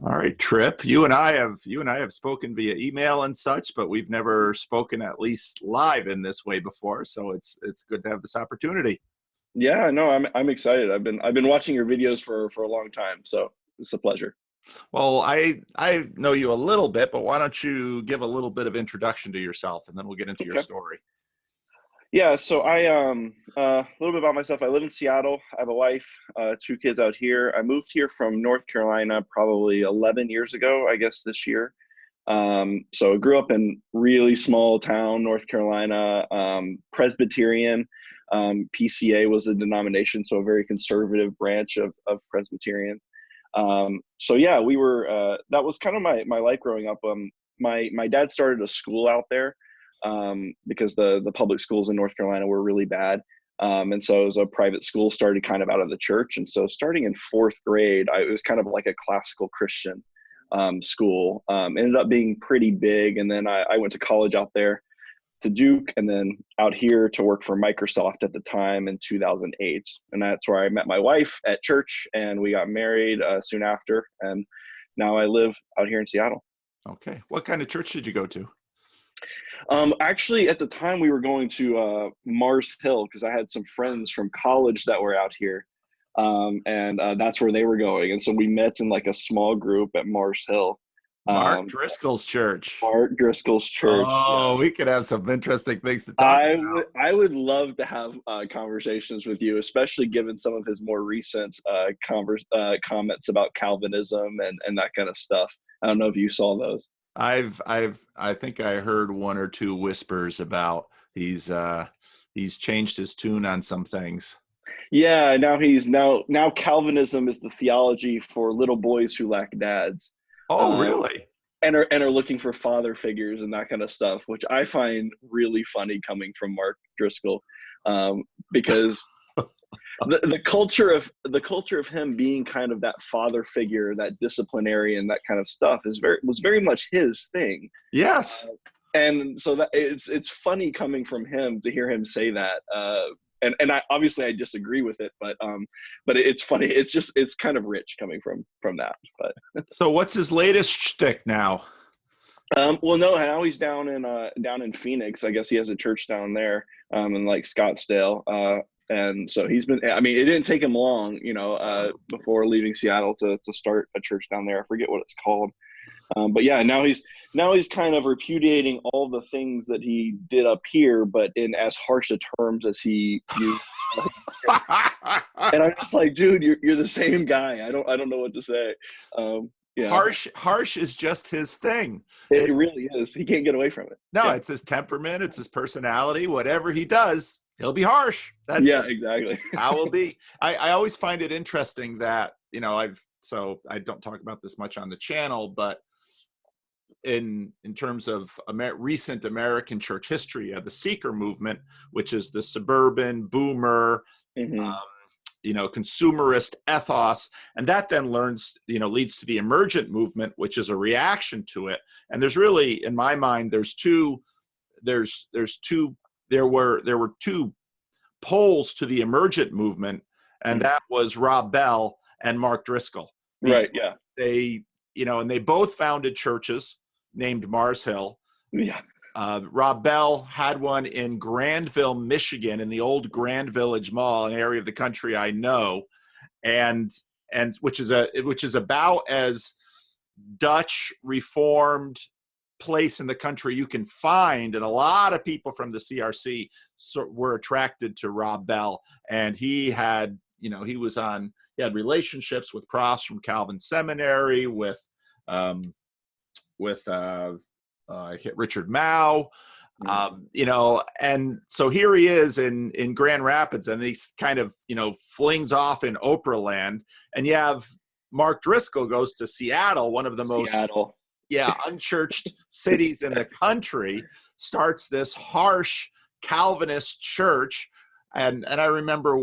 All right, Tripp. You and I have spoken via email and such, but we've never spoken at least live in this way before. So it's good to have this opportunity. Yeah, no, I'm excited. I've been watching your videos for a long time, so it's a pleasure. Well, I know you a little bit, but why don't you give a little bit of introduction to yourself, and then we'll get into your Okay. story. Yeah, so a little bit about myself. I live in Seattle. I have a wife, two kids out here. I moved here from North Carolina probably 11 years ago, I guess this year. So I grew up in really small town, North Carolina, Presbyterian. PCA was the denomination, so a very conservative branch of Presbyterian. So yeah, we were that was kind of my life growing up. My dad started a school out there because the public schools in North Carolina were really bad. And so it was a private school, started kind of out of the church. And so starting in fourth grade, it was kind of like a classical Christian school. Ended up being pretty big. And then I went to college out there to Duke, and then out here to work for Microsoft at the time in 2008. And that's where I met my wife at church, and we got married soon after. And now I live out here in Seattle. Okay. What kind of church did you go to? Actually, at the time we were going to Mars Hill because I had some friends from college that were out here. And that's where they were going. And so we met in like a small group at Mars Hill. Mark Driscoll's church. Mark Driscoll's church. Oh, Yeah. we could have some interesting things to talk about. I would love to have conversations with you, especially given some of his more recent comments about Calvinism and that kind of stuff. I don't know if you saw those. I think I heard one or two whispers about he's changed his tune on some things. Yeah, now Calvinism is the theology for little boys who lack dads. Oh, really? And are looking for father figures and that kind of stuff, which I find really funny coming from Mark Driscoll, because the culture of him being kind of that father figure, that disciplinarian, that kind of stuff was very much his thing. Yes. And so that it's funny coming from him to hear him say that. And I obviously I disagree with it, but it's funny. It's kind of rich coming from that. But so what's his latest shtick now? Well, no, now he's down in Phoenix. I guess he has a church down there, in like Scottsdale. And so he's been. I mean, it didn't take him long, before leaving Seattle to start a church down there. I forget what it's called. But yeah, now he's kind of repudiating all the things that he did up here, but in as harsh a terms as he used. And I'm just like, dude, you're the same guy. I don't know what to say. Yeah. Harsh is just his thing. It really is. He can't get away from it. No, yeah. It's his temperament. It's his personality. Whatever he does, he'll be harsh. That's exactly. how he'll be. I always find it interesting that, I don't talk about this much on the channel, but in terms of recent American church history, the seeker movement, which is the suburban boomer, consumerist ethos, and that then leads to the emergent movement, which is a reaction to it. And there's really, in my mind, there were two poles to the emergent movement, and that was Rob Bell and Mark Driscoll. Right. Yeah. They, and they both founded churches named Mars Hill. Yeah. Rob Bell had one in Grandville, Michigan, in the old Grand Village Mall, an area of the country I know, and which is about as Dutch Reformed place in the country you can find. And a lot of people from the CRC were attracted to Rob Bell, and he had relationships with Cross from Calvin Seminary, with Richard Mao, and so here he is in Grand Rapids, and he's kind of, flings off in Oprah land. And you have Mark Driscoll goes to Seattle, one of the most unchurched cities in the country, starts this harsh Calvinist church. And I remember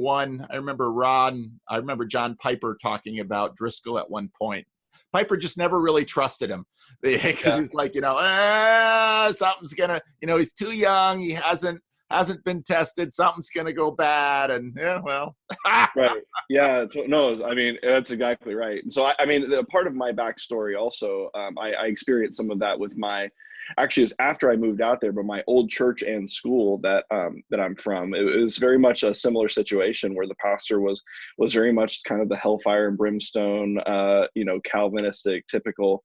John Piper talking about Driscoll at one point. Piper just never really trusted him because he's like, something's gonna, he's too young. He hasn't hasn't been tested. Something's going to go bad. And yeah, well. Right. Yeah. No, I mean, that's exactly right. So, I mean, the part of my backstory also, I experienced some of that with actually, it's after I moved out there, but my old church and school that I'm from, it was very much a similar situation where the pastor was very much kind of the hellfire and brimstone, Calvinistic, typical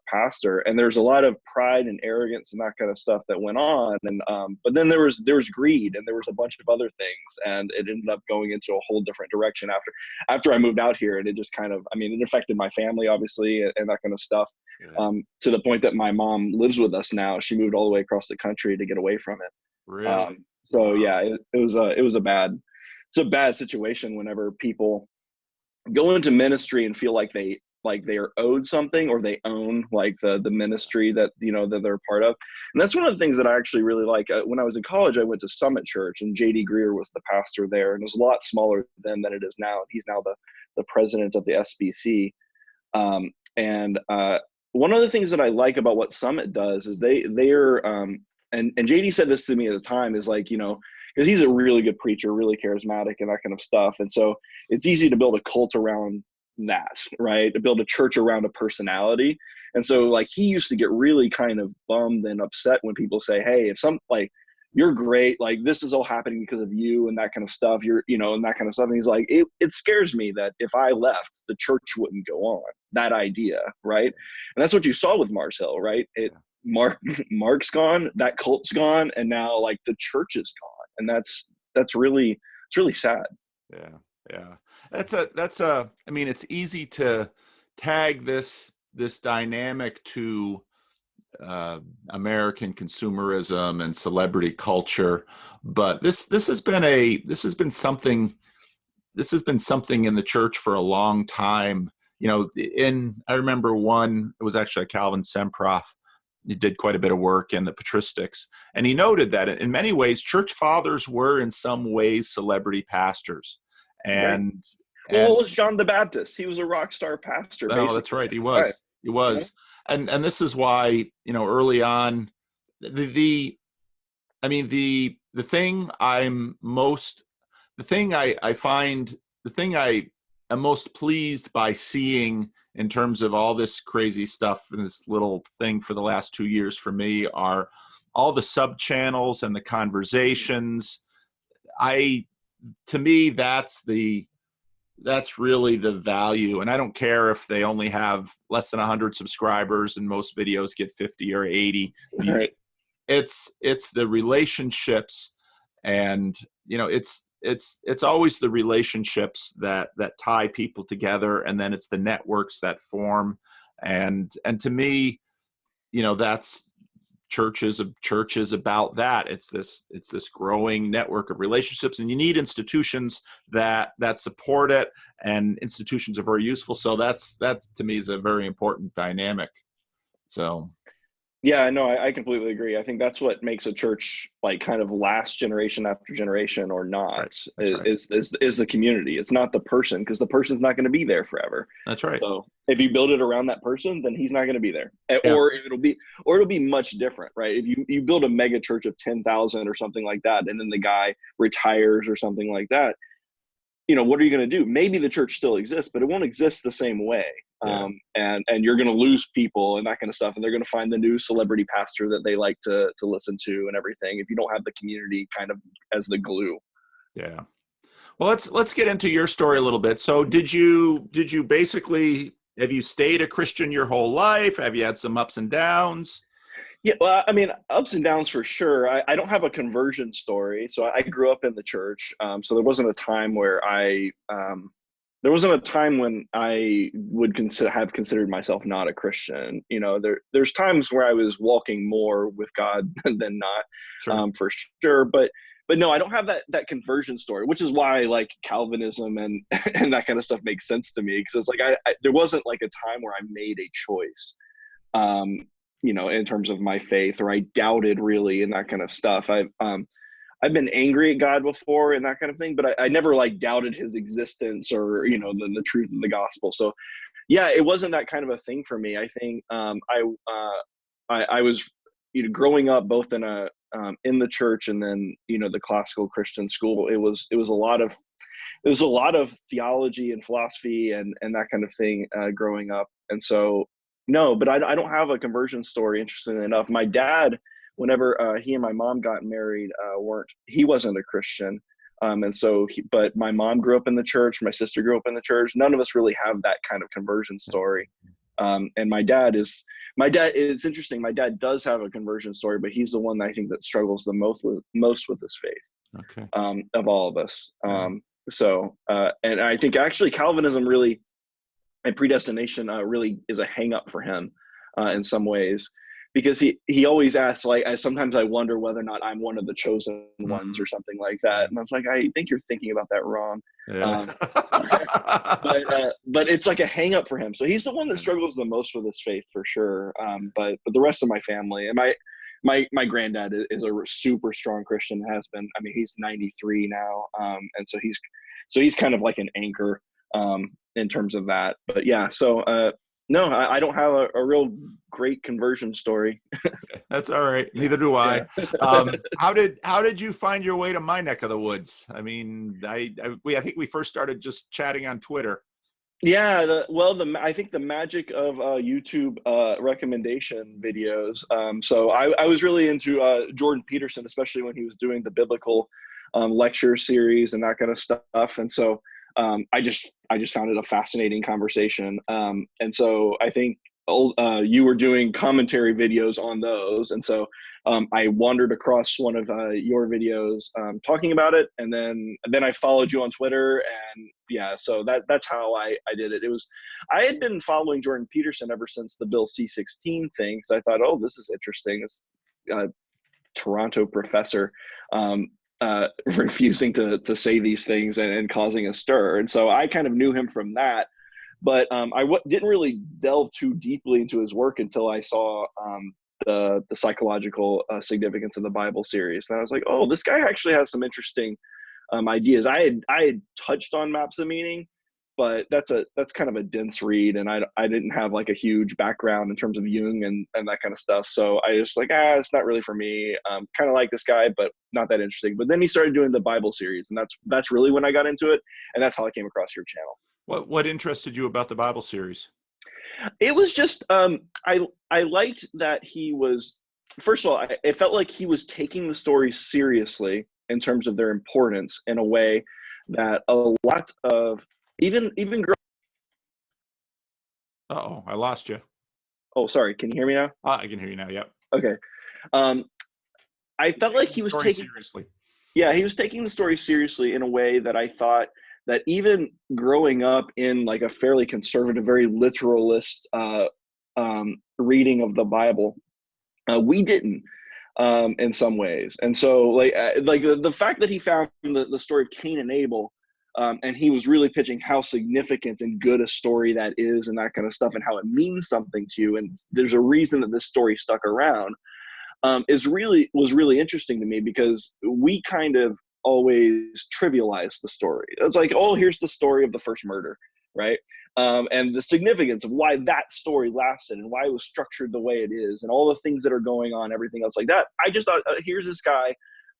pastor, and there's a lot of pride and arrogance and that kind of stuff that went on, and but then there was greed, and there was a bunch of other things, and it ended up going into a whole different direction after I moved out here, and it just kind of, I mean, it affected my family obviously, and that kind of stuff, to the point that my mom lives with us now. She moved all the way across the country to get away from it. Really? So yeah, it was a bad situation whenever people go into ministry and feel like they are owed something, or they own like the ministry that that they're part of. And that's one of the things that I actually really like. When I was in college, I went to Summit Church, and J.D. Greer was the pastor there, and it was a lot smaller then than it is now. He's now the president of the SBC. And one of the things that I like about what Summit does is they're and JD said this to me at the time, is like, because he's a really good preacher, really charismatic and that kind of stuff. And so it's easy to build a cult around that, right? To build a church around a personality. And so like he used to get really kind of bummed and upset when people say, hey, if you're great, like this is all happening because of you and that kind of stuff, and that kind of stuff. And he's like, it scares me that if I left, the church wouldn't go on, that idea, right? And that's what you saw with Mars Hill, right? Mark's gone, that cult's gone, and now like the church is gone. And it's really sad. Yeah. I mean, it's easy to tag this dynamic to American consumerism and celebrity culture, but this has been something in the church for a long time. I remember it was actually a Calvin Semproff. He did quite a bit of work in the patristics, and he noted that in many ways, church fathers were in some ways celebrity pastors. And right. Well, what was John the Baptist? He was a rock star pastor. No, that's right. He was. Right. He was. Yeah. And this is why, early on, the thing I am most pleased by seeing in terms of all this crazy stuff and this little thing for the last 2 years for me are all the sub channels and the converzations. To me, that's really the value. And I don't care if they only have less than 100 subscribers and most videos get 50 or 80. Right. It's the relationships, and it's always the relationships that tie people together, and then it's the networks that form. And to me, that's church is about that. It's this growing network of relationships, and you need institutions that support it, and institutions are very useful. So that to me is a very important dynamic. So yeah, no, I completely agree. I think that's what makes a church like kind of last generation after generation or not. That's right. Is the community. It's not the person, because the person's not going to be there forever. That's right. So if you build it around that person, then he's not going to be there. Yeah. Or it'll be much different, right? If you build a mega church of 10,000 or something like that, and then the guy retires or something like that, what are you going to do? Maybe the church still exists, but it won't exist the same way. Yeah. And you're going to lose people and that kind of stuff. And they're going to find the new celebrity pastor that they like to listen to and everything, if you don't have the community kind of as the glue. Yeah. Well, let's get into your story a little bit. So did you basically, have you stayed a Christian your whole life? Have you had some ups and downs? Yeah, well, I mean, ups and downs for sure. I don't have a conversion story. So I grew up in the church. So there wasn't a time where when I would have considered myself not a Christian. There's times where I was walking more with God than not, sure. For sure. But no, I don't have that conversion story, which is why like Calvinism and that kind of stuff makes sense to me, because it's like there wasn't like a time where I made a choice, in terms of my faith, or I doubted really and that kind of stuff. I've been angry at God before and that kind of thing, but I never like doubted his existence or, the truth of the gospel. So yeah, it wasn't that kind of a thing for me. I think I was growing up both in the church and then, the classical Christian school, it was a lot of theology and philosophy and that kind of thing growing up. And so, no, but I don't have a conversion story, interestingly enough. My dad, whenever he and my mom got married, he wasn't a Christian. And so, but my mom grew up in the church. My sister grew up in the church. None of us really have that kind of conversion story. And it's interesting. My dad does have a conversion story, but he's the one that I think that struggles the most with his faith. Okay. Of all of us. So, and I think actually Calvinism really, and predestination really is a hang up for him in some ways, because he always asks, like, sometimes I wonder whether or not I'm one of the chosen ones or something like that. And I was like, I think you're thinking about that wrong. Yeah. But it's like a hang up for him. So he's the one that struggles the most with his faith for sure. But the rest of my family, and my granddad is a super strong Christian, has been. I mean, he's 93 now. And so he's kind of like an anchor in terms of that. But yeah, so no, I don't have a real great conversion story. That's all right. Neither do I. Yeah. How did you find your way to my neck of the woods? I mean, I think we first started just chatting on Twitter. Yeah, I think the magic of YouTube recommendation videos. So I was really into Jordan Peterson, especially when he was doing the biblical lecture series and that kind of stuff. And so I just found it a fascinating conversation. And so I think you were doing commentary videos on those, and so I wandered across one of your videos talking about it, and then I followed you on Twitter, and yeah, so that's how I did it. I had been following Jordan Peterson ever since the Bill C-16 thing, because I thought, oh, this is interesting. This Toronto professor refusing to say these things and causing a stir, and so I kind of knew him from that. But didn't really delve too deeply into his work until I saw the psychological significance of the Bible series. And I was like, oh, this guy actually has some interesting ideas. I had touched on maps of meaning, but that's kind of a dense read, and I didn't have like a huge background in terms of Jung and that kind of stuff. So I just like, it's not really for me. Kind of like this guy, but not that interesting. But then he started doing the Bible series, and that's really when I got into it, and that's how I came across your channel. What interested you about the Bible series? It was just I liked that he was, first of all, it felt like he was taking the stories seriously in terms of their importance in a way that a lot of even Uh-oh, I lost you. Oh, sorry. Can you hear me now? I can hear you now. Yep. Okay. I felt like he was taking seriously. Yeah, he was taking the story seriously in a way that I thought that even growing up in like a fairly conservative, very literalist reading of the Bible, we didn't in some ways. And so like the fact that he found the story of Cain and Abel, and he was really pitching how significant and good a story that is and that kind of stuff, and how it means something to you, and there's a reason that this story stuck around, was really interesting to me, because we kind of always trivialize the story. It's like, oh, here's the story of the first murder, right? And the significance of why that story lasted and why it was structured the way it is and all the things that are going on, everything else like that. I just thought, here's this guy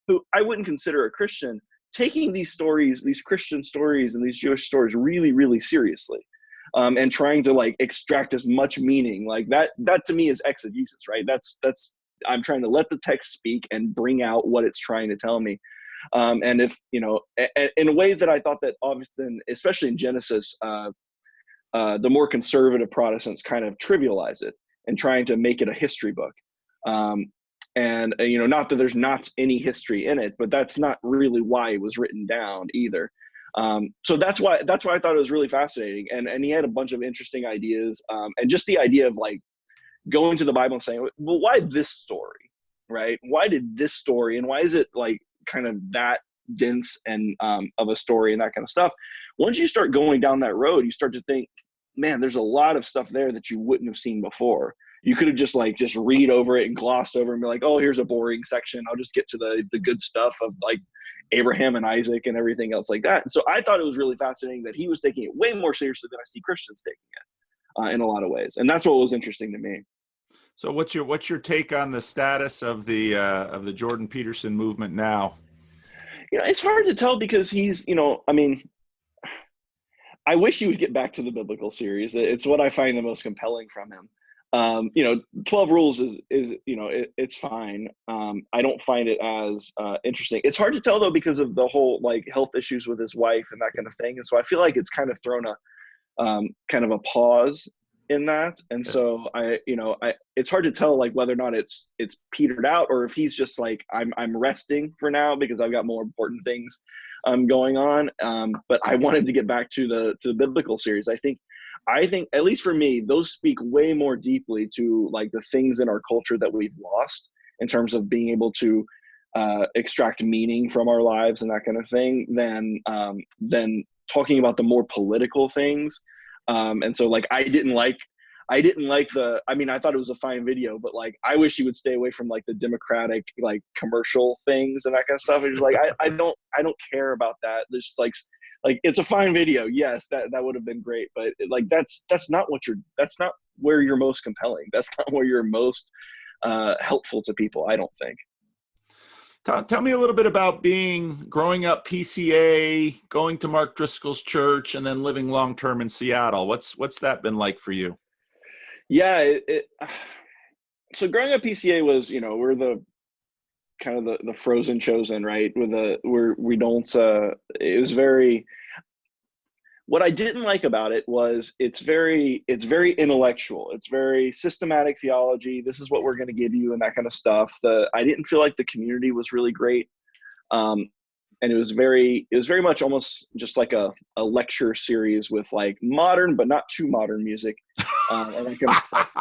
who I wouldn't consider a Christian, taking these stories, these Christian stories and these Jewish stories really, really seriously, and trying to like extract as much meaning like that to me is exegesis, right? That's I'm trying to let the text speak and bring out what it's trying to tell me. And if, in a way that I thought that often, especially in Genesis, the more conservative Protestants kind of trivialize it and trying to make it a history book. And, not that there's not any history in it, but that's not really why it was written down either. So that's why I thought it was really fascinating. And he had a bunch of interesting ideas, and just the idea of like going to the Bible and saying, well, why this story, right? Why did this story, and why is it like kind of that dense and of a story and that kind of stuff? Once you start going down that road, you start to think, man, there's a lot of stuff there that you wouldn't have seen before. You could have just read over it and glossed over and be like, oh, here's a boring section, I'll just get to the good stuff of like Abraham and Isaac and everything else like that. And so I thought it was really fascinating that he was taking it way more seriously than I see Christians taking it in a lot of ways. And that's what was interesting to me. So what's your take on the status of the Jordan Peterson movement now? It's hard to tell because he's, I mean, I wish he would get back to the biblical series. It's what I find the most compelling from him. 12 rules is it's fine. I don't find it as interesting. It's hard to tell though because of the whole like health issues with his wife and that kind of thing. And so I feel like it's kind of thrown a kind of a pause in that. And so it's hard to tell like whether or not it's petered out or if he's just like I'm resting for now because I've got more important things going on. But I wanted to get back to the biblical series. I think at least for me, those speak way more deeply to like the things in our culture that we've lost in terms of being able to extract meaning from our lives and that kind of thing than talking about the more political things. And so like I didn't like I thought it was a fine video, but like I wish he would stay away from like the Democratic like commercial things and that kind of stuff. It's like I don't care about that. There's like it's a fine video. Yes, that would have been great, but like that's not where you're most compelling. That's not where you're most helpful to people, I don't think. Tell me a little bit about growing up PCA, going to Mark Driscoll's church, and then living long-term in Seattle. What's that been like for you? Yeah, so growing up PCA was, we're the kind of the frozen chosen, right? We don't, it was very, what I didn't like about it was it's very intellectual. It's very systematic theology. This is what we're going to give you and that kind of stuff. I didn't feel like the community was really great. And it was very much almost just like a lecture series with like modern, but not too modern music. And that kind of stuff.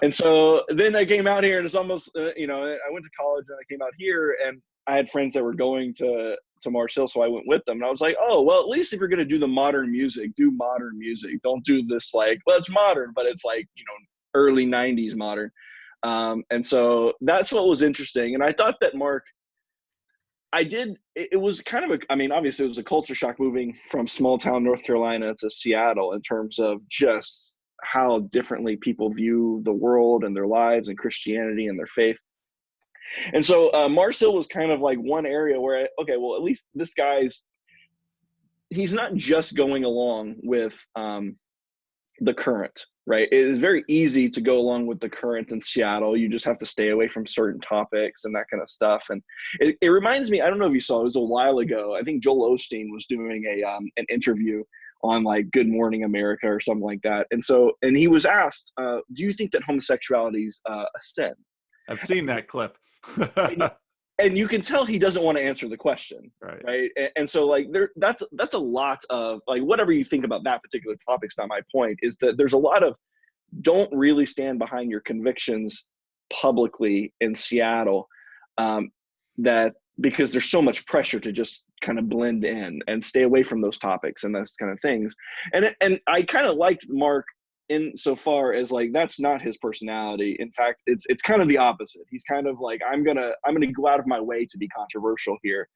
And so then I came out here and it's almost, I went to college and I came out here and I had friends that were going to Mars Hill, so I went with them. And I was like, oh, well, at least if you're going to do the modern music, do modern music. Don't do this like, well, it's modern, but it's like, early 90s modern. And so that's what was interesting. And I thought that Mark, it was kind of obviously it was a culture shock moving from small town North Carolina to Seattle in terms of just how differently people view the world and their lives and Christianity and their faith. And so Mars Hill was kind of like one area where, okay, well, at least this he's not just going along with the current, right? It is very easy to go along with the current in Seattle. You just have to stay away from certain topics and that kind of stuff. And it reminds me, I don't know if you saw, it was a while ago. I think Joel Osteen was doing an interview on like Good Morning America or something like that. And he was asked, do you think that homosexuality is a sin? I've seen that clip. And you can tell he doesn't want to answer the question, right? And so like that's a lot of like whatever you think about that particular topic's not my point, is that there's a lot of don't really stand behind your convictions publicly in Seattle, that because there's so much pressure to just kind of blend in and stay away from those topics and those kind of things. And I kind of liked Mark in so far as like that's not his personality. In fact, it's kind of the opposite. He's kind of like I'm gonna go out of my way to be controversial here,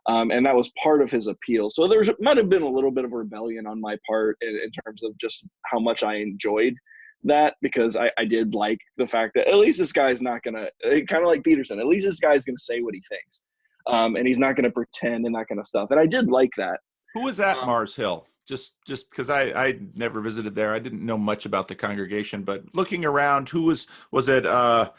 and that was part of his appeal. So might have been a little bit of rebellion on my part in terms of just how much I enjoyed that, because I did like the fact that at least this guy's not gonna, kind of like Peterson, at least this guy's gonna say what he thinks, and he's not gonna pretend and that kind of stuff. And I did like that. Who was at Mars Hill? Just because I never visited there. I didn't know much about the congregation, but looking around, who was it? I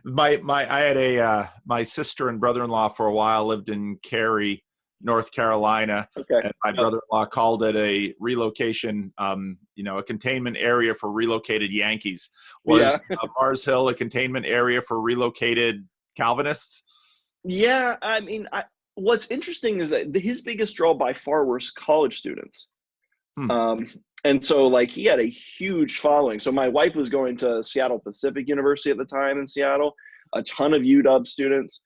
had my sister and brother-in-law for a while lived in Cary, North Carolina. Okay. And my brother-in-law called it a relocation, a containment area for relocated Yankees. Was Mars Hill a containment area for relocated Calvinists? Yeah, what's interesting is that his biggest draw by far was college students. And so like he had a huge following. So my wife was going to Seattle Pacific University at the time in Seattle, a ton of UW students.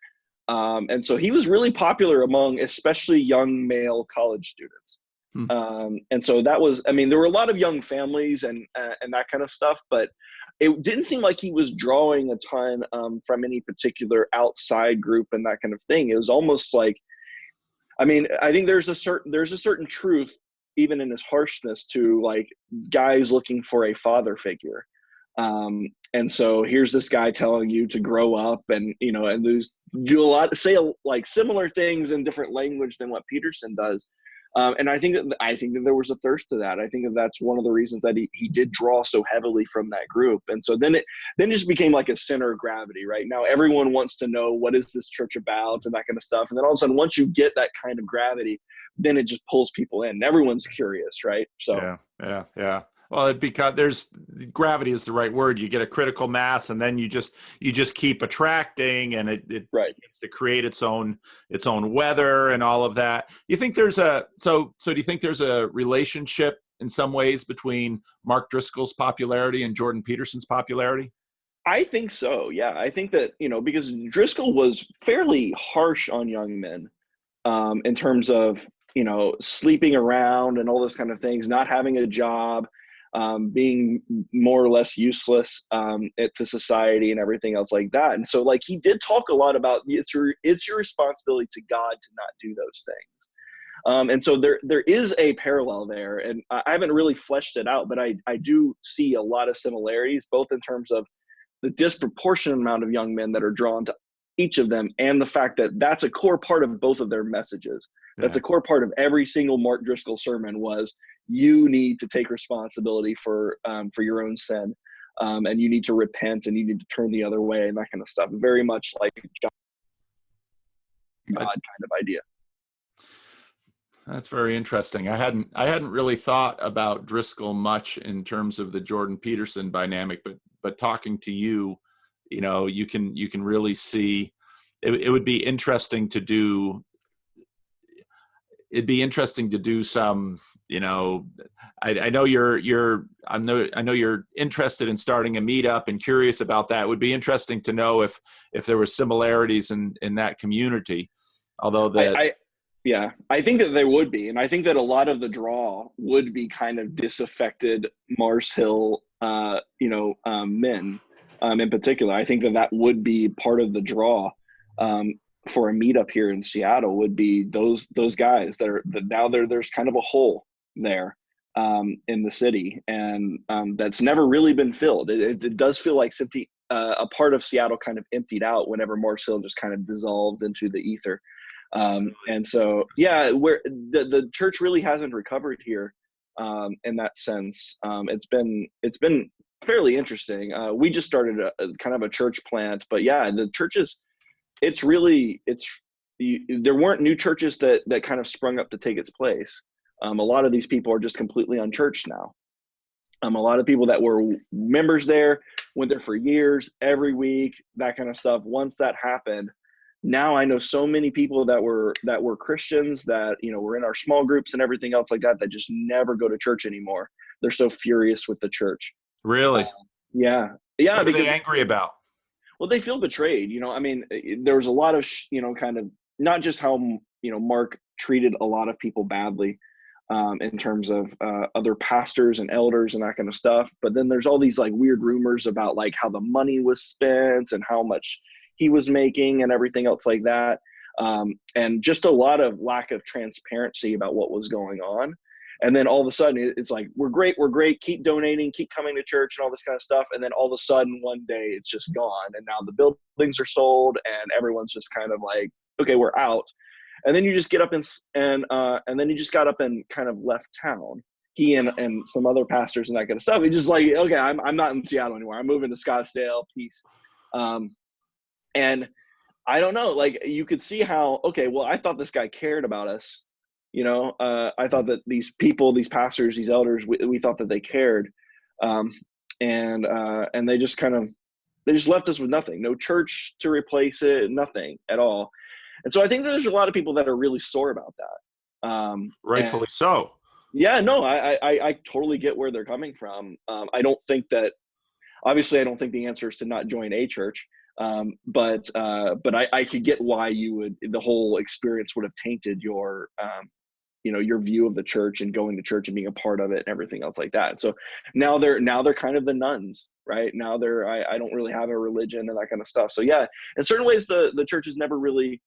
And so he was really popular among especially young male college students. And so that was, there were a lot of young families and that kind of stuff, but it didn't seem like he was drawing a ton from any particular outside group and that kind of thing. It was almost like, I think there's a certain truth even in his harshness, to like guys looking for a father figure. And so here's this guy telling you to grow up and, you know, and do a lot, say like similar things in different language than what Peterson does. And I think that there was a thirst to that. I think that that's one of the reasons that he did draw so heavily from that group. And so then it just became like a center of gravity, right? Now everyone wants to know, what is this church about, and that kind of stuff. And then all of a sudden, once you get that kind of gravity, then it just pulls people in. Everyone's curious, right? So yeah. Well, there's gravity is the right word. You get a critical mass, and then you just keep attracting, and it begins to create its own weather and all of that. You think there's so do you think there's a relationship in some ways between Mark Driscoll's popularity and Jordan Peterson's popularity? I think so. Yeah, I think that, you know, because Driscoll was fairly harsh on young men, in terms of, you know, sleeping around and all those kind of things, not having a job, being more or less useless to society and everything else like that. And so like he did talk a lot about it's your responsibility to God to not do those things. And so there is a parallel there, and I haven't really fleshed it out, but I do see a lot of similarities, both in terms of the disproportionate amount of young men that are drawn to each of them, and the fact that that's a core part of both of their messages. That's a core part of every single Mark Driscoll sermon was, you need to take responsibility for your own sin, and you need to repent, and you need to turn the other way, and that kind of stuff. Very much like God kind of idea. That's very interesting. I hadn't really thought about Driscoll much in terms of the Jordan Peterson dynamic, but talking to you, you know, you can really see it would be interesting to do. It'd be interesting to do some, you know, I know I know you're interested in starting a meetup and curious about that. It would be interesting to know if there were similarities in that community, although I think that there would be. And I think that a lot of the draw would be kind of disaffected Mars Hill, men in particular. I think that would be part of the draw for a meetup here in Seattle, would be those guys there's kind of a hole there in the city, and that's never really been filled. It does feel like a part of Seattle kind of emptied out whenever Mars Hill just kind of dissolved into the ether. And so, yeah, where the church really hasn't recovered here in that sense. It's been fairly interesting. We just started a kind of a church plant, but yeah, the churches, there weren't new churches that kind of sprung up to take its place. A lot of these people are just completely unchurched now. A lot of people that were members there went there for years, every week, that kind of stuff. Once that happened, now I know so many people that were Christians that, you know, were in our small groups and everything else like that just never go to church anymore. They're so furious with the church. Really? Yeah. What are they angry about? Well, they feel betrayed. You know, I mean, there was a lot of, kind of not just how, Mark treated a lot of people badly in terms of other pastors and elders and that kind of stuff. But then there's all these like weird rumors about like how the money was spent and how much he was making and everything else like that. And just a lot of lack of transparency about what was going on. And then all of a sudden it's like, we're great, keep donating, keep coming to church and all this kind of stuff. And then all of a sudden one day it's just gone. And now the buildings are sold and everyone's just kind of like, okay, we're out. And then you just get up and then you just got up and kind of left town. He and some other pastors and that kind of stuff. He just like, okay, I'm not in Seattle anymore. I'm moving to Scottsdale. Peace. And I don't know, like you could see how, okay, well, I thought this guy cared about us. You know, I thought that these people, these pastors, these elders, we thought that they cared. And they just left us with nothing, no church to replace it, nothing at all. And so I think there's a lot of people that are really sore about that. Rightfully so. Yeah, no, I totally get where they're coming from. I don't think that, obviously I don't think the answer is to not join a church. But I could get why the whole experience would have tainted your view of the church and going to church and being a part of it and everything else like that. So now they're kind of the nuns, right? Now I don't really have a religion and that kind of stuff. So yeah, in certain ways the church has never really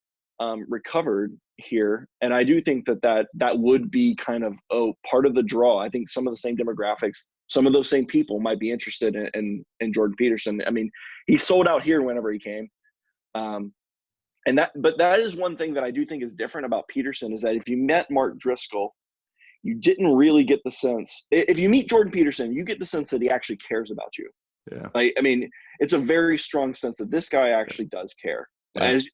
recovered here, and I do think that would be kind of part of the draw. I think some of the same demographics, some of those same people might be interested in Jordan Peterson. I mean, he sold out here whenever he came, but that is one thing that I do think is different about Peterson, is that if you met Mark Driscoll, you didn't really get the sense. If you meet Jordan Peterson, you get the sense that he actually cares about you. Yeah. I mean, it's a very strong sense that this guy actually does care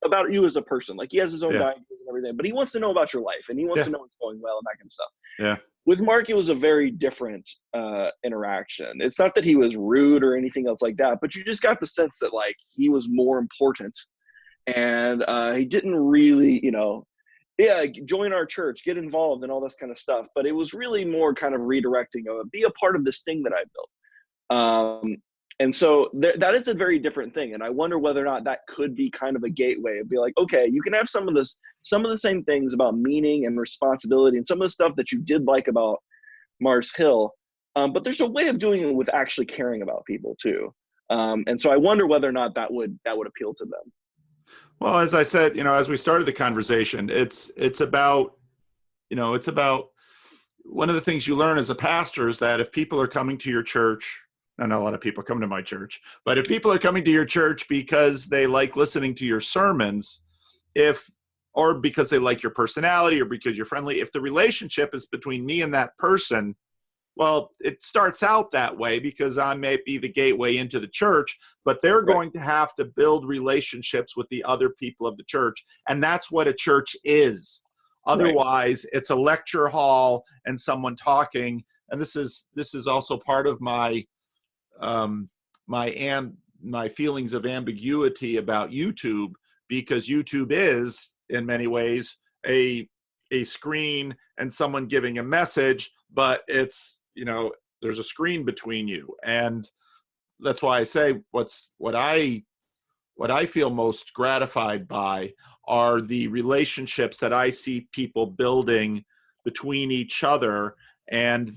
about you as a person. Like, he has his own diet and everything, but he wants to know about your life, and he wants to know what's going well and that kind of stuff. Yeah. With Mark, it was a very different interaction. It's not that he was rude or anything else like that, but you just got the sense that, like, he was more important, and he didn't really, join our church, get involved and all this kind of stuff. But it was really more kind of redirecting of, be a part of this thing that I built. And so that is a very different thing. And I wonder whether or not that could be kind of a gateway of be like, okay, you can have some of the same things about meaning and responsibility and some of the stuff that you did like about Mars Hill. But there's a way of doing it with actually caring about people too. And so I wonder whether or not that would appeal to them. Well, as I said, as we started the conversation, it's about one of the things you learn as a pastor is that if people are coming to your church, not a lot of people come to my church, but if people are coming to your church because they like listening to your sermons, or because they like your personality or because you're friendly, if the relationship is between me and that person, well, it starts out that way because I may be the gateway into the church, but they're going to have to build relationships with the other people of the church. And that's what a church is. Otherwise, it's a lecture hall and someone talking. And this is also part of my my feelings of ambiguity about YouTube, because YouTube is in many ways a screen and someone giving a message, but it's, there's a screen between you. And that's why I say what I feel most gratified by are the relationships that I see people building between each other, and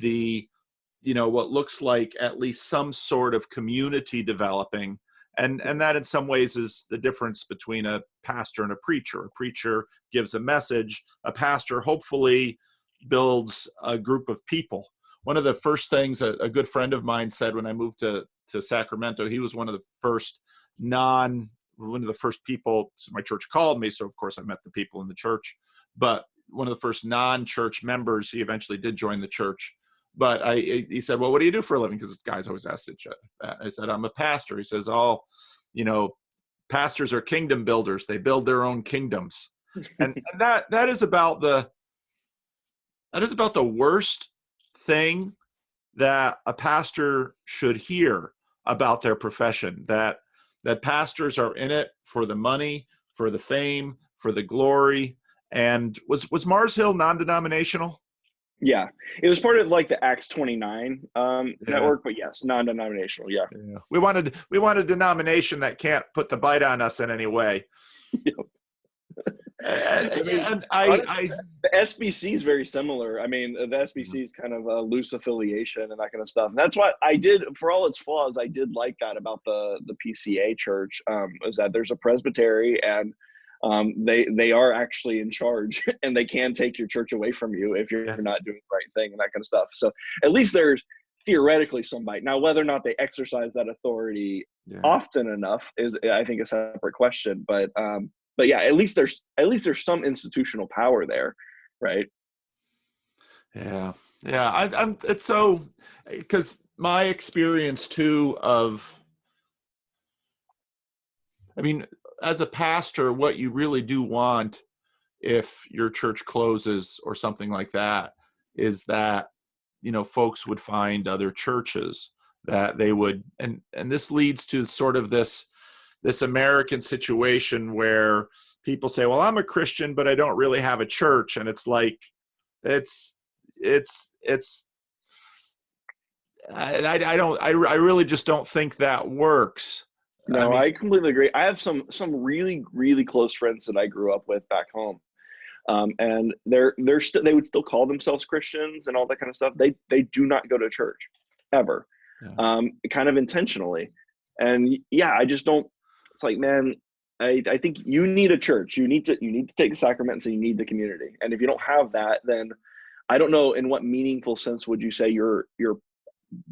what looks like at least some sort of community developing. And that in some ways is the difference between a pastor and a preacher. A preacher gives a message. A pastor hopefully builds a group of people. One of the first things a good friend of mine said when I moved to Sacramento, he was one of the first people, so my church called me, so of course I met the people in the church, but one of the first non-church members, he eventually did join the church. But he said, well, what do you do for a living? Because guys always ask each other that. I said, I'm a pastor. He says, pastors are kingdom builders. They build their own kingdoms. And that is about the worst thing that a pastor should hear about their profession, that pastors are in it for the money, for the fame, for the glory. And was Mars Hill non-denominational? Yeah, it was part of like the Acts 29 network, but yes, non-denominational. Yeah. We want a denomination that can't put the bite on us in any way. Yep. The SBC is very similar. I mean, the SBC is kind of a loose affiliation and that kind of stuff. And that's what I did, for all its flaws, I did like that about the PCA church, is that there's a presbytery, and they are actually in charge, and they can take your church away from you if you're not doing the right thing and that kind of stuff. So at least there's theoretically some bite. Now, whether or not they exercise that authority often enough is, I think, a separate question. But yeah, at least there's some institutional power there, right? Yeah. It's so, because my experience too as a pastor, what you really do want if your church closes or something like that is that, folks would find other churches that they would, and this leads to sort of this American situation where people say, well, I'm a Christian, but I don't really have a church. And it's like, I really just don't think that works. No, I completely agree. I have some really, really close friends that I grew up with back home. And they would still call themselves Christians and all that kind of stuff. They do not go to church ever, kind of intentionally. And yeah, I just don't. It's like, man, I think you need a church. You need to take the sacraments, and you need the community. And if you don't have that, then I don't know in what meaningful sense would you say you're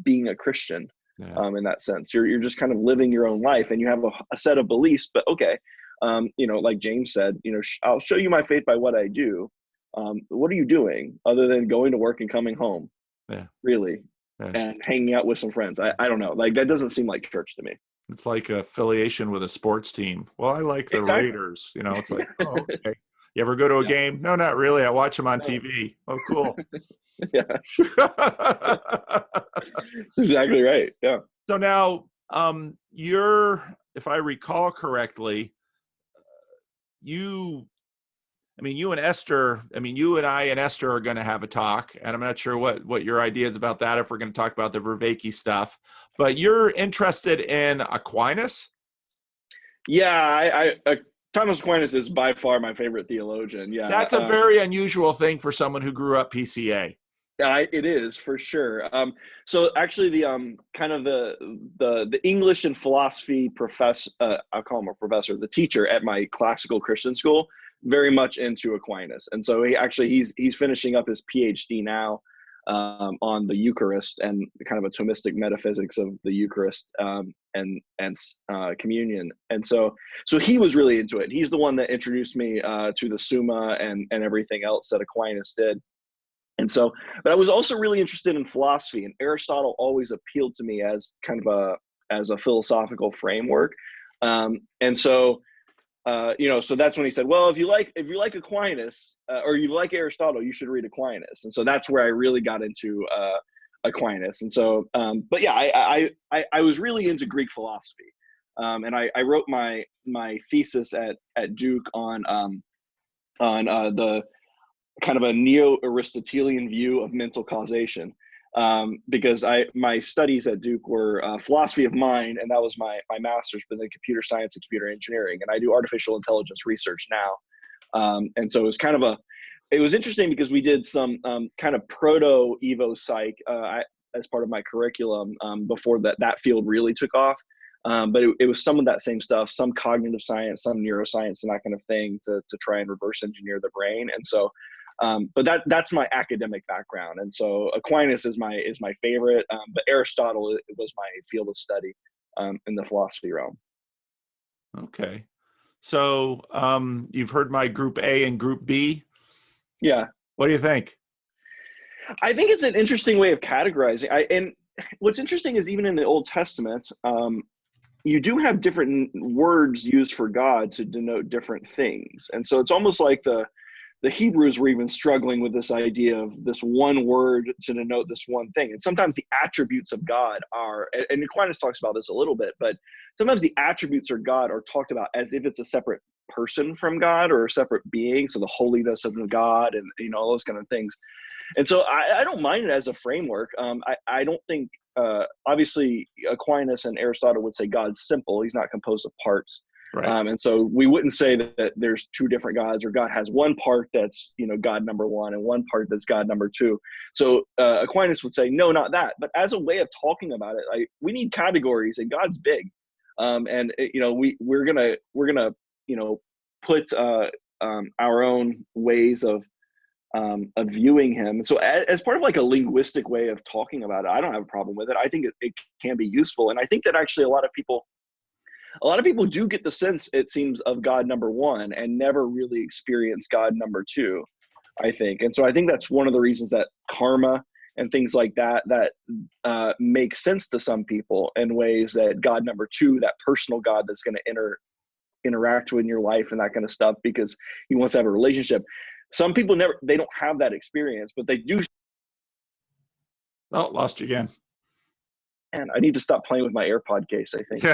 being a Christian. Yeah. In that sense, you're just kind of living your own life, and you have a set of beliefs. But okay, like James said, I'll show you my faith by what I do. What are you doing other than going to work and coming home? Yeah. Really, Yeah. and hanging out with some friends. I don't know. Like, that doesn't seem like church to me. It's like affiliation with a sports team. Well, I like the Exactly. Raiders. It's like, oh, okay. You ever go to a Yeah. game? No, not really. I watch them on No. TV. Oh, cool. Yeah. Exactly right. Yeah. So now, if I recall correctly, you and Esther, you and I and Esther are going to have a talk, and I'm not sure what your idea is about that, if we're going to talk about the Vervaeke stuff, but you're interested in Aquinas? Yeah, Thomas Aquinas is by far my favorite theologian. Yeah. That's a very unusual thing for someone who grew up PCA. It is, for sure. So actually, the kind of the English and philosophy professor, I'll call him a professor, the teacher at my classical Christian school, very much into Aquinas, and so he's finishing up his PhD now on the Eucharist and kind of a Thomistic metaphysics of the Eucharist and communion, and so he was really into it. He's the one that introduced me to the Summa and everything else that Aquinas did. And so, but I was also really interested in philosophy, and Aristotle always appealed to me as kind of a philosophical framework. And so, so that's when he said, well, if you like Aquinas or you like Aristotle, you should read Aquinas. And so that's where I really got into Aquinas. And so, but yeah, I was really into Greek philosophy, and I wrote my thesis at Duke on the kind of a Neo-aristotelian view of mental causation, because my studies at Duke were philosophy of mind, and that was my master's, but then computer science and computer engineering, and I do artificial intelligence research now. And so it was interesting because we did some kind of proto Evo Psych as part of my curriculum before that field really took off. But it was some of that same stuff, some cognitive science, some neuroscience, and that kind of thing to try and reverse engineer the brain. And so, but that's my academic background. And so Aquinas is my favorite, but Aristotle was my field of study in the philosophy realm. Okay. So you've heard my group A and group B. Yeah. What do you think? I think it's an interesting way of categorizing. And what's interesting is even in the Old Testament, you do have different words used for God to denote different things. And so it's almost like the Hebrews were even struggling with this idea of this one word to denote this one thing. And sometimes the attributes of God and Aquinas talks about this a little bit, but sometimes the attributes of God are talked about as if it's a separate person from God or a separate being. So the holiness of God and all those kind of things. And so I don't mind it as a framework. I don't think, obviously Aquinas and Aristotle would say God's simple. He's not composed of parts. Right. And so we wouldn't say that there's two different gods, or God has one part that's, God number one and one part that's God number two. So Aquinas would say, no, not that. But as a way of talking about it, we need categories, and God's big. And we're gonna put our own ways of viewing him. So as part of like a linguistic way of talking about it, I don't have a problem with it. I think it can be useful. And I think that actually a lot of people do get the sense, it seems, of God number one and never really experience God number two, I think. And so I think that's one of the reasons that karma and things like that make sense to some people in ways that God number two, that personal God that's going to interact with in your life and that kind of stuff, because he wants to have a relationship. Some people they don't have that experience, but they do. Oh, lost you again. And I need to stop playing with my AirPod case, I think.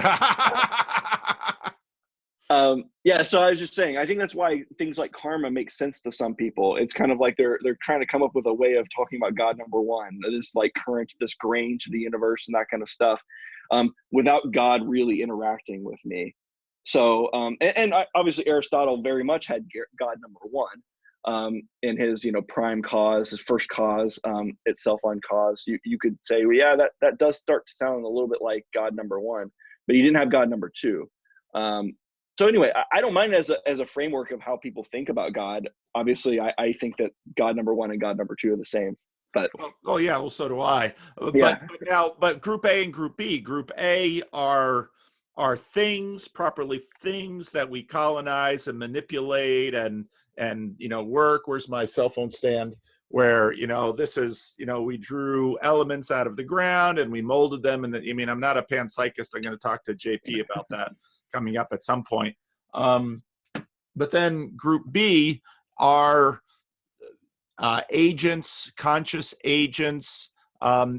Yeah, so I was just saying, I think that's why things like karma make sense to some people. It's kind of like they're trying to come up with a way of talking about God number one, this grain to the universe and that kind of stuff, without God really interacting with me. So, obviously Aristotle very much had God number one in his, prime cause, his first cause, itself uncause. You could say, well, yeah, that does start to sound a little bit like God number one, but he didn't have God number two. So anyway, I don't mind as a framework of how people think about God. Obviously, I think that God number one and God number two are the same. But Oh yeah, well, so do I. yeah, But Group A and Group B. Group A are things, properly things that we colonize and manipulate and work. Where's my cell phone stand? Where this is we drew elements out of the ground and we molded them. And I'm not a panpsychist. I'm going to talk to JP about that coming up at some point. But then Group B are agents, conscious agents,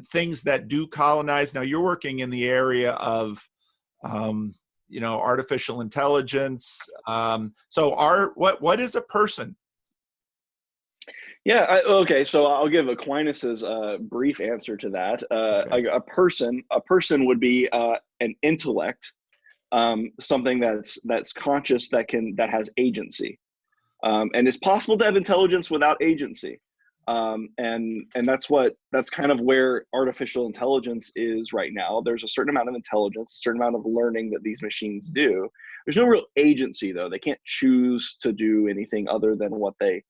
things that do colonize. Now you're working in the area of, artificial intelligence. So what is a person? yeah. Okay, so I'll give Aquinas's brief answer to that. Okay. A person would be an intellect, something that's conscious, that has agency. And it's possible to have intelligence without agency. And that's kind of where artificial intelligence is right now. There's a certain amount of intelligence, a certain amount of learning that these machines do. There's no real agency though. They can't choose to do anything other than what they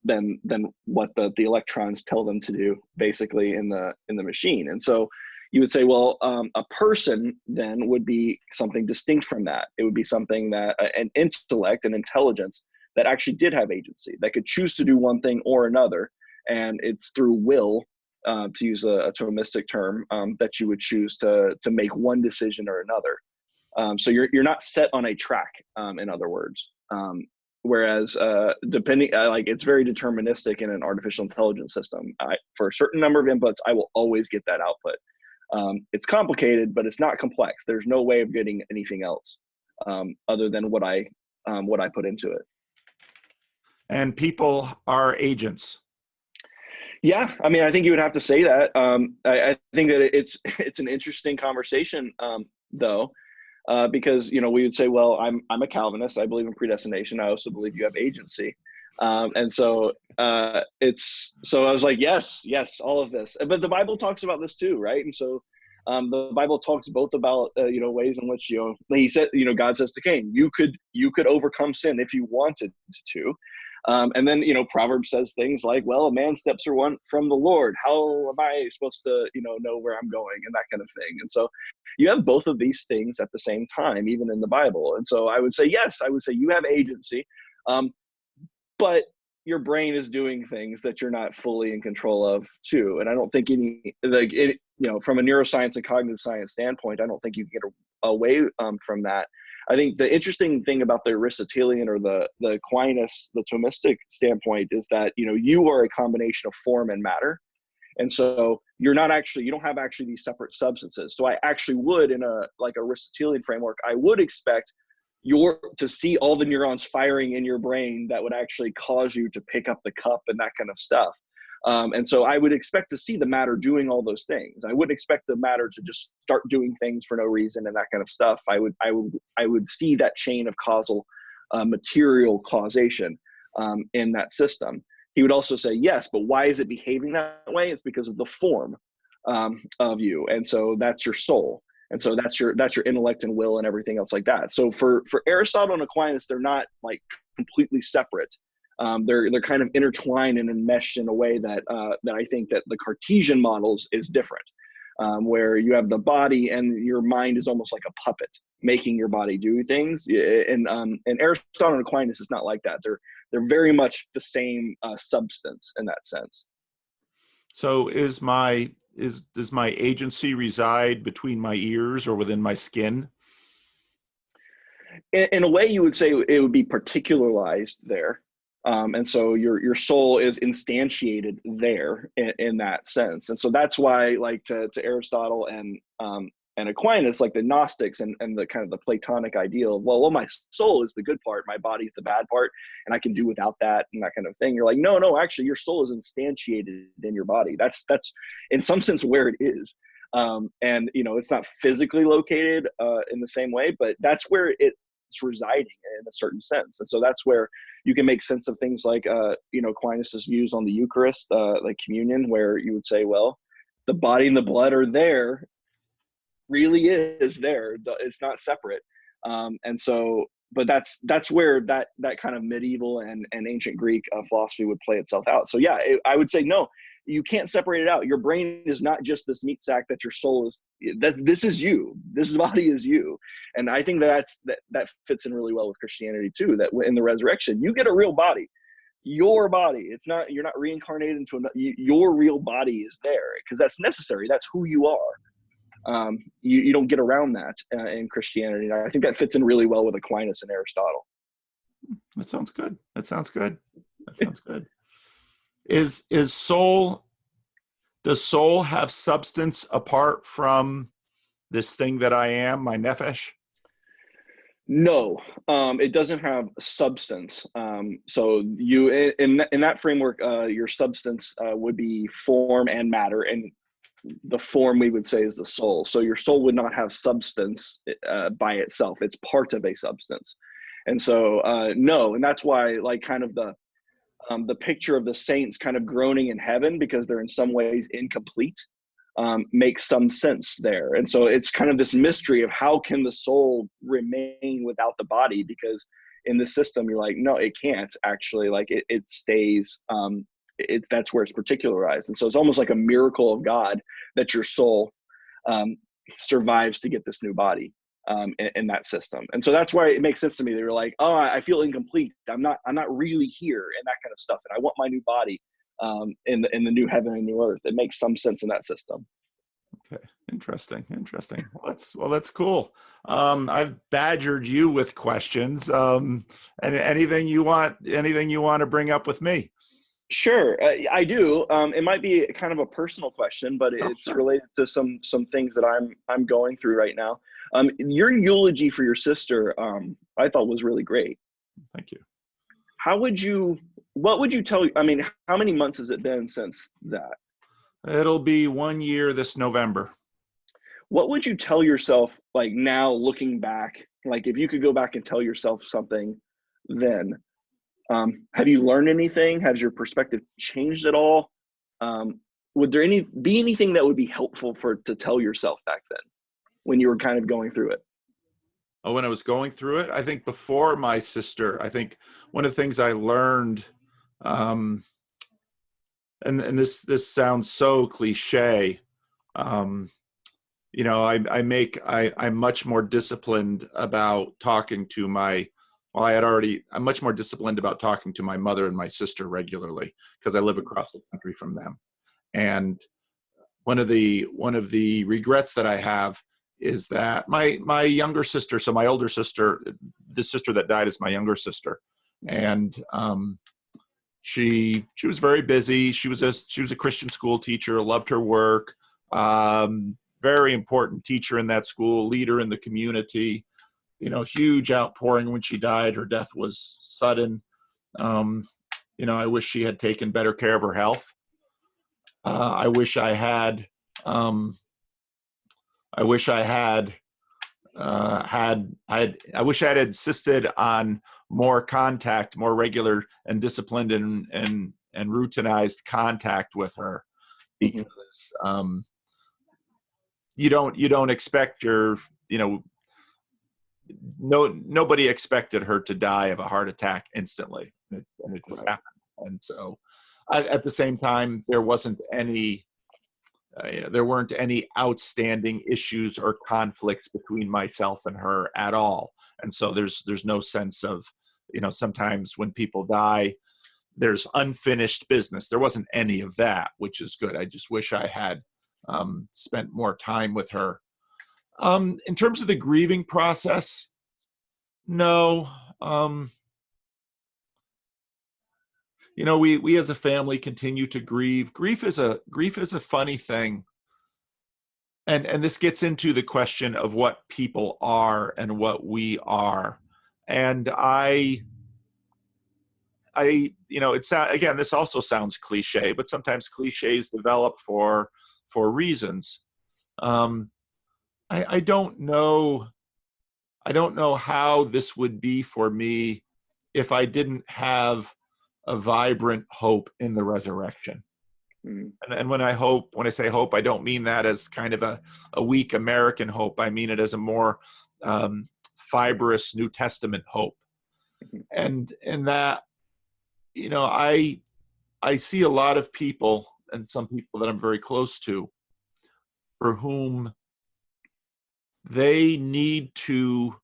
than what the electrons tell them to do, basically in the machine. And so you would say, well, a person then would be something distinct from that. It would be something that an intellect, an intelligence that actually did have agency, that could choose to do one thing or another. And it's through will, to use a Thomistic term, that you would choose to make one decision or another. So you're not set on a track, in other words. Whereas depending, like it's very deterministic in an artificial intelligence system. For a certain number of inputs, I will always get that output. It's complicated, but it's not complex. There's no way of getting anything else other than what I put into it. And people are agents. Yeah, I mean, I think you would have to say that. I think that it's an interesting conversation, though, because we would say, well, I'm a Calvinist. I believe in predestination. I also believe you have agency. And so I was like, yes, all of this. But the Bible talks about this too, right? And so the Bible talks both about ways in which he said, God says to Cain, you could overcome sin if you wanted to. And then Proverbs says things like, well, a man's steps are one from the Lord. How am I supposed to know where I'm going, and that kind of thing. And so you have both of these things at the same time, even in the Bible. And so I would say, yes, I would say you have agency. But your brain is doing things that you're not fully in control of too. And I don't think from a neuroscience and cognitive science standpoint, I don't think you can get away from that. I think the interesting thing about the Aristotelian or the Aquinas, the Thomistic standpoint is that, you are a combination of form and matter. And so you don't have actually these separate substances. So I actually would, in a Aristotelian framework, I would expect to see all the neurons firing in your brain that would actually cause you to pick up the cup and that kind of stuff. And so I would expect to see the matter doing all those things. I wouldn't expect the matter to just start doing things for no reason and that kind of stuff. I would see that chain of causal, material causation in that system. He would also say, yes, but why is it behaving that way? It's because of the form of you. And so that's your soul. And so that's your intellect and will and everything else like that. So for Aristotle and Aquinas, they're not like completely separate. They're kind of intertwined and enmeshed in a way that I think that the Cartesian models is different, where you have the body and your mind is almost like a puppet making your body do things. And Aristotle and Aquinas is not like that. They're very much the same substance in that sense. So does my agency reside between my ears or within my skin? In a way, you would say it would be particularized there. And so your soul is instantiated there in that sense. And so that's why, like to Aristotle and Aquinas, like the Gnostics and the kind of the Platonic ideal of, well, my soul is the good part, my body's the bad part, and I can do without that and that kind of thing. You're like, no, actually your soul is instantiated in your body. That's in some sense where it is. And it's not physically located in the same way, but that's where it's residing in a certain sense. And so that's where you can make sense of things like Aquinas' views on the Eucharist, like communion, where you would say, well, the body and the blood are there, really is there. It's not separate. And so, but that's where that kind of medieval and ancient Greek philosophy would play itself out. So yeah, I would say no, you can't separate it out. Your brain is not just this meat sack that your soul is. This is you. This body is you. And I think that fits in really well with Christianity too. That in the resurrection, you get a real body. Your body. It's not, you're not reincarnated into another. Your real body is there because that's necessary. That's who you are. You don't get around that in Christianity. And I think that fits in really well with Aquinas and Aristotle. That sounds good. That sounds good. That sounds good. Is soul, does soul have substance apart from this thing that I am, my nephesh? No, it doesn't have substance. So you, in that framework, your substance would be form and matter, and the form we would say is the soul. So your soul would not have substance by itself. It's part of a substance. And so no, and that's why like kind of the picture of the saints kind of groaning in heaven because they're in some ways incomplete makes some sense there. And so it's kind of this mystery of how can the soul remain without the body, because in this system you're like, no, it can't actually, like it stays, that's where it's particularized. And so it's almost like a miracle of God that your soul survives to get this new body in that system. And so that's why it makes sense to me. They were like, oh, I feel incomplete. I'm not really here, and that kind of stuff. And I want my new body in the new heaven and new earth. It makes some sense in that system. Okay, interesting. Well, that's cool. I've badgered you with questions. And anything you want to bring up with me? Sure, I do. It might be kind of a personal question, but it's sure. related to some things that I'm going through right now. Your eulogy for your sister, I thought was really great. Thank you. What would you tell? I mean, how many months has it been since that? It'll be 1 year this November. What would you tell yourself, like now looking back, like if you could go back and tell yourself something then? Have you learned anything? Has your perspective changed at all? Would there be anything that would be helpful to tell yourself back then when you were kind of going through it? Oh, when I was going through it, I think before my sister, I think one of the things I learned, and this sounds so cliche, you know, I'm much more disciplined about talking to I'm much more disciplined about talking to my mother and my sister regularly because I live across the country from them. And one of the regrets that I have is that my younger sister, so my older sister, the sister that died is my younger sister, and she was very busy. She was a Christian school teacher, loved her work, very important teacher in that school, leader in the community. You know, huge outpouring when she died. Her death was sudden. You know, I wish she had taken better care of her health. I wish I had insisted on more contact, more regular and disciplined and routinized contact with her, because you don't expect nobody expected her to die of a heart attack instantly, and it just happened. And so at the same time, there weren't any outstanding issues or conflicts between myself and her at all. And so there's no sense of, sometimes when people die, there's unfinished business. There wasn't any of that, which is good. I just wish I had spent more time with her. In terms of the grieving process, no. We as a family continue to grieve. Grief is a funny thing. And this gets into the question of what people are and what we are. And again, this also sounds cliche, but sometimes cliches develop for reasons. I don't know how this would be for me if I didn't have a vibrant hope in the resurrection. And when I say hope, I don't mean that as kind of a weak American hope. I mean it as a more fibrous New Testament hope. And that, I see a lot of people, and some people that I'm very close to, for whom they need to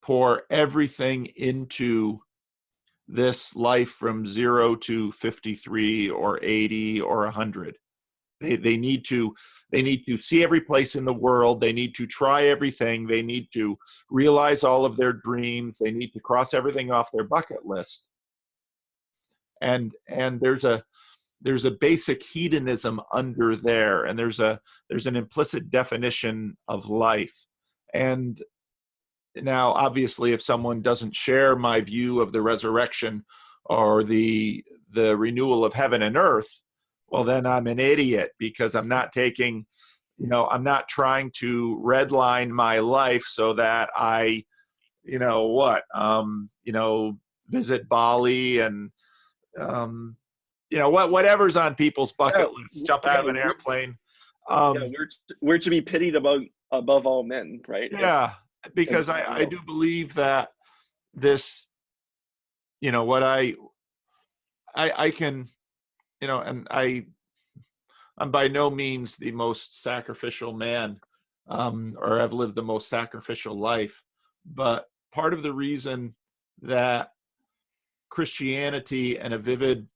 pour everything into this life from 0 to 53 or 80 or 100. They need to see every place in the world. They need to try everything. They need to realize all of their dreams. They need to cross everything off their bucket list. And there's a basic hedonism under there, and there's an implicit definition of life. And now, obviously, if someone doesn't share my view of the resurrection or the renewal of heaven and earth, well, then I'm an idiot, because I'm not taking, I'm not trying to redline my life so that I, visit Bali and, whatever's on people's bucket lists, jump out of an airplane. We're to be pitied above all men, right? Yeah, because I do believe that this, what I can, and I'm by no means the most sacrificial man, or I've lived the most sacrificial life, but part of the reason that Christianity and a vivid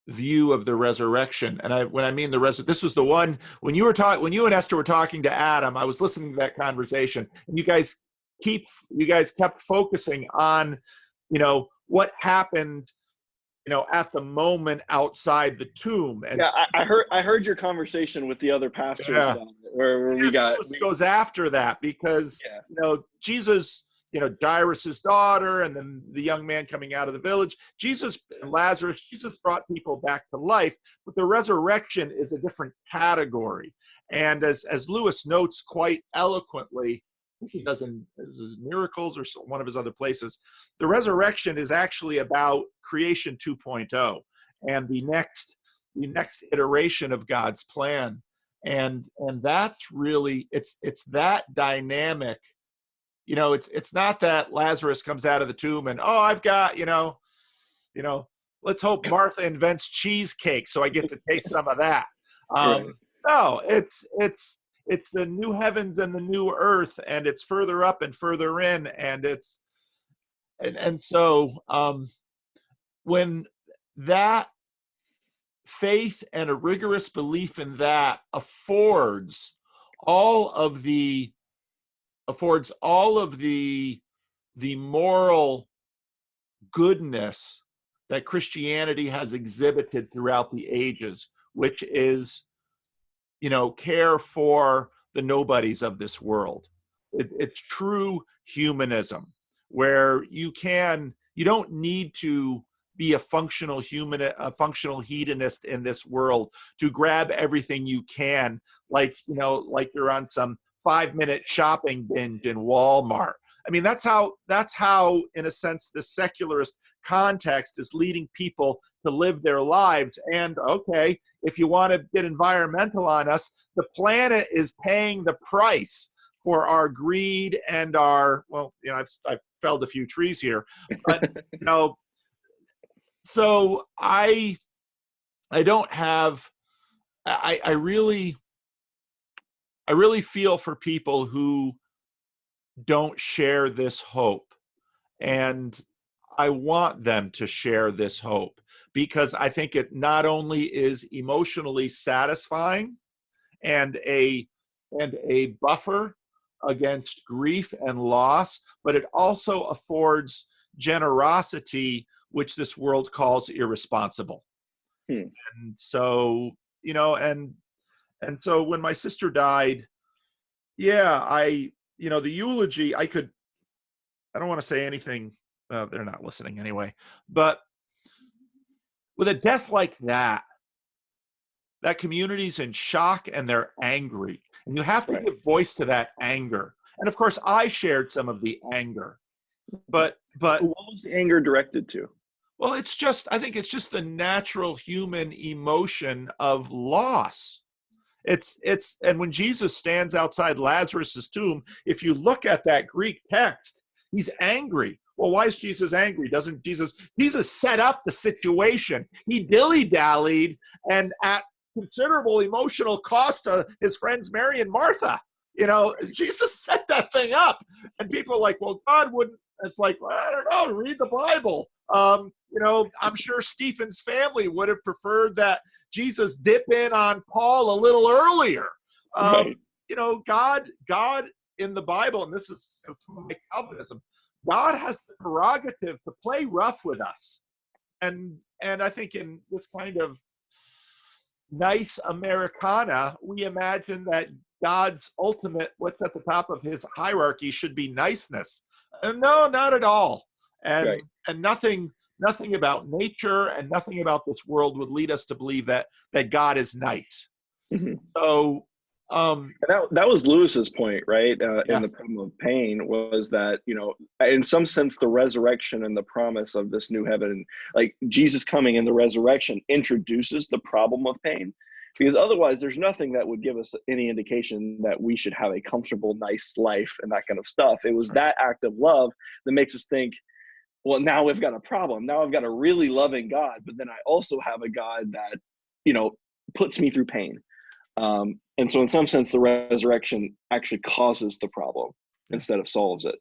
view of the resurrection, and when I mean this was the one when you and Esther were talking to Adam, I was listening to that conversation, and you guys kept focusing on, what happened, at the moment outside the tomb. And I heard your conversation with the other pastors, where we goes after that, because Jesus, Jairus's daughter, and then the young man coming out of the village, Jesus and Lazarus, Jesus brought people back to life, but the resurrection is a different category. And as Lewis notes quite eloquently, he does in his Miracles or one of his other places, the resurrection is actually about creation 2.0 and the next iteration of God's plan. And that's really, it's that dynamic. It's not that Lazarus comes out of the tomb and, I've got, let's hope Martha invents cheesecake so I get to taste some of that. Right. No, it's the new heavens and the new earth, and it's further up and further in, and so when that faith and a rigorous belief in that affords all of the moral goodness that Christianity has exhibited throughout the ages, which is, care for the nobodies of this world. It's true humanism, where you don't need to be a functional hedonist in this world to grab everything you can, like you're on some 5-minute shopping binge in Walmart. I mean, that's how, in a sense, the secularist context is leading people to live their lives. And okay, if you want to get environmental on us, the planet is paying the price for our greed and our, I've felled a few trees here, but so I don't have, I really feel for people who don't share this hope, and I want them to share this hope, because I think it not only is emotionally satisfying and a buffer against grief and loss, but it also affords generosity, which this world calls irresponsible. And so, and so when my sister died, the eulogy, I don't want to say anything, they're not listening anyway, but with a death like that community's in shock and they're angry, and you have to give voice to that anger. And of course, I shared some of the anger, but what was the anger directed to? Well, I think it's just the natural human emotion of loss. And when Jesus stands outside Lazarus's tomb, if you look at that Greek text, he's angry. Well, why is Jesus angry? Doesn't Jesus set up the situation? He dilly-dallied, and at considerable emotional cost to his friends Mary and Martha. Jesus set that thing up, and people are like, well, God wouldn't. It's like, well, I don't know, read the Bible. I'm sure Stephen's family would have preferred that Jesus dip in on Paul a little earlier. Right. God in the Bible, and this is some of my Calvinism, God has the prerogative to play rough with us. And I think in this kind of nice Americana, we imagine that God's ultimate, what's at the top of his hierarchy, should be niceness. And no, not at all. And Right. and nothing about nature and nothing about this world would lead us to believe that God is nice. Mm-hmm. So that was Lewis's point, right? Yeah. In the problem of pain was that, in some sense, the resurrection and the promise of this new heaven, like Jesus coming in the resurrection, introduces the problem of pain. Because otherwise, there's nothing that would give us any indication that we should have a comfortable, nice life and that kind of stuff. It was that act of love that makes us think, well, now we've got a problem. Now I've got a really loving God, but then I also have a God that, puts me through pain. And so in some sense, the resurrection actually causes the problem instead of solves it.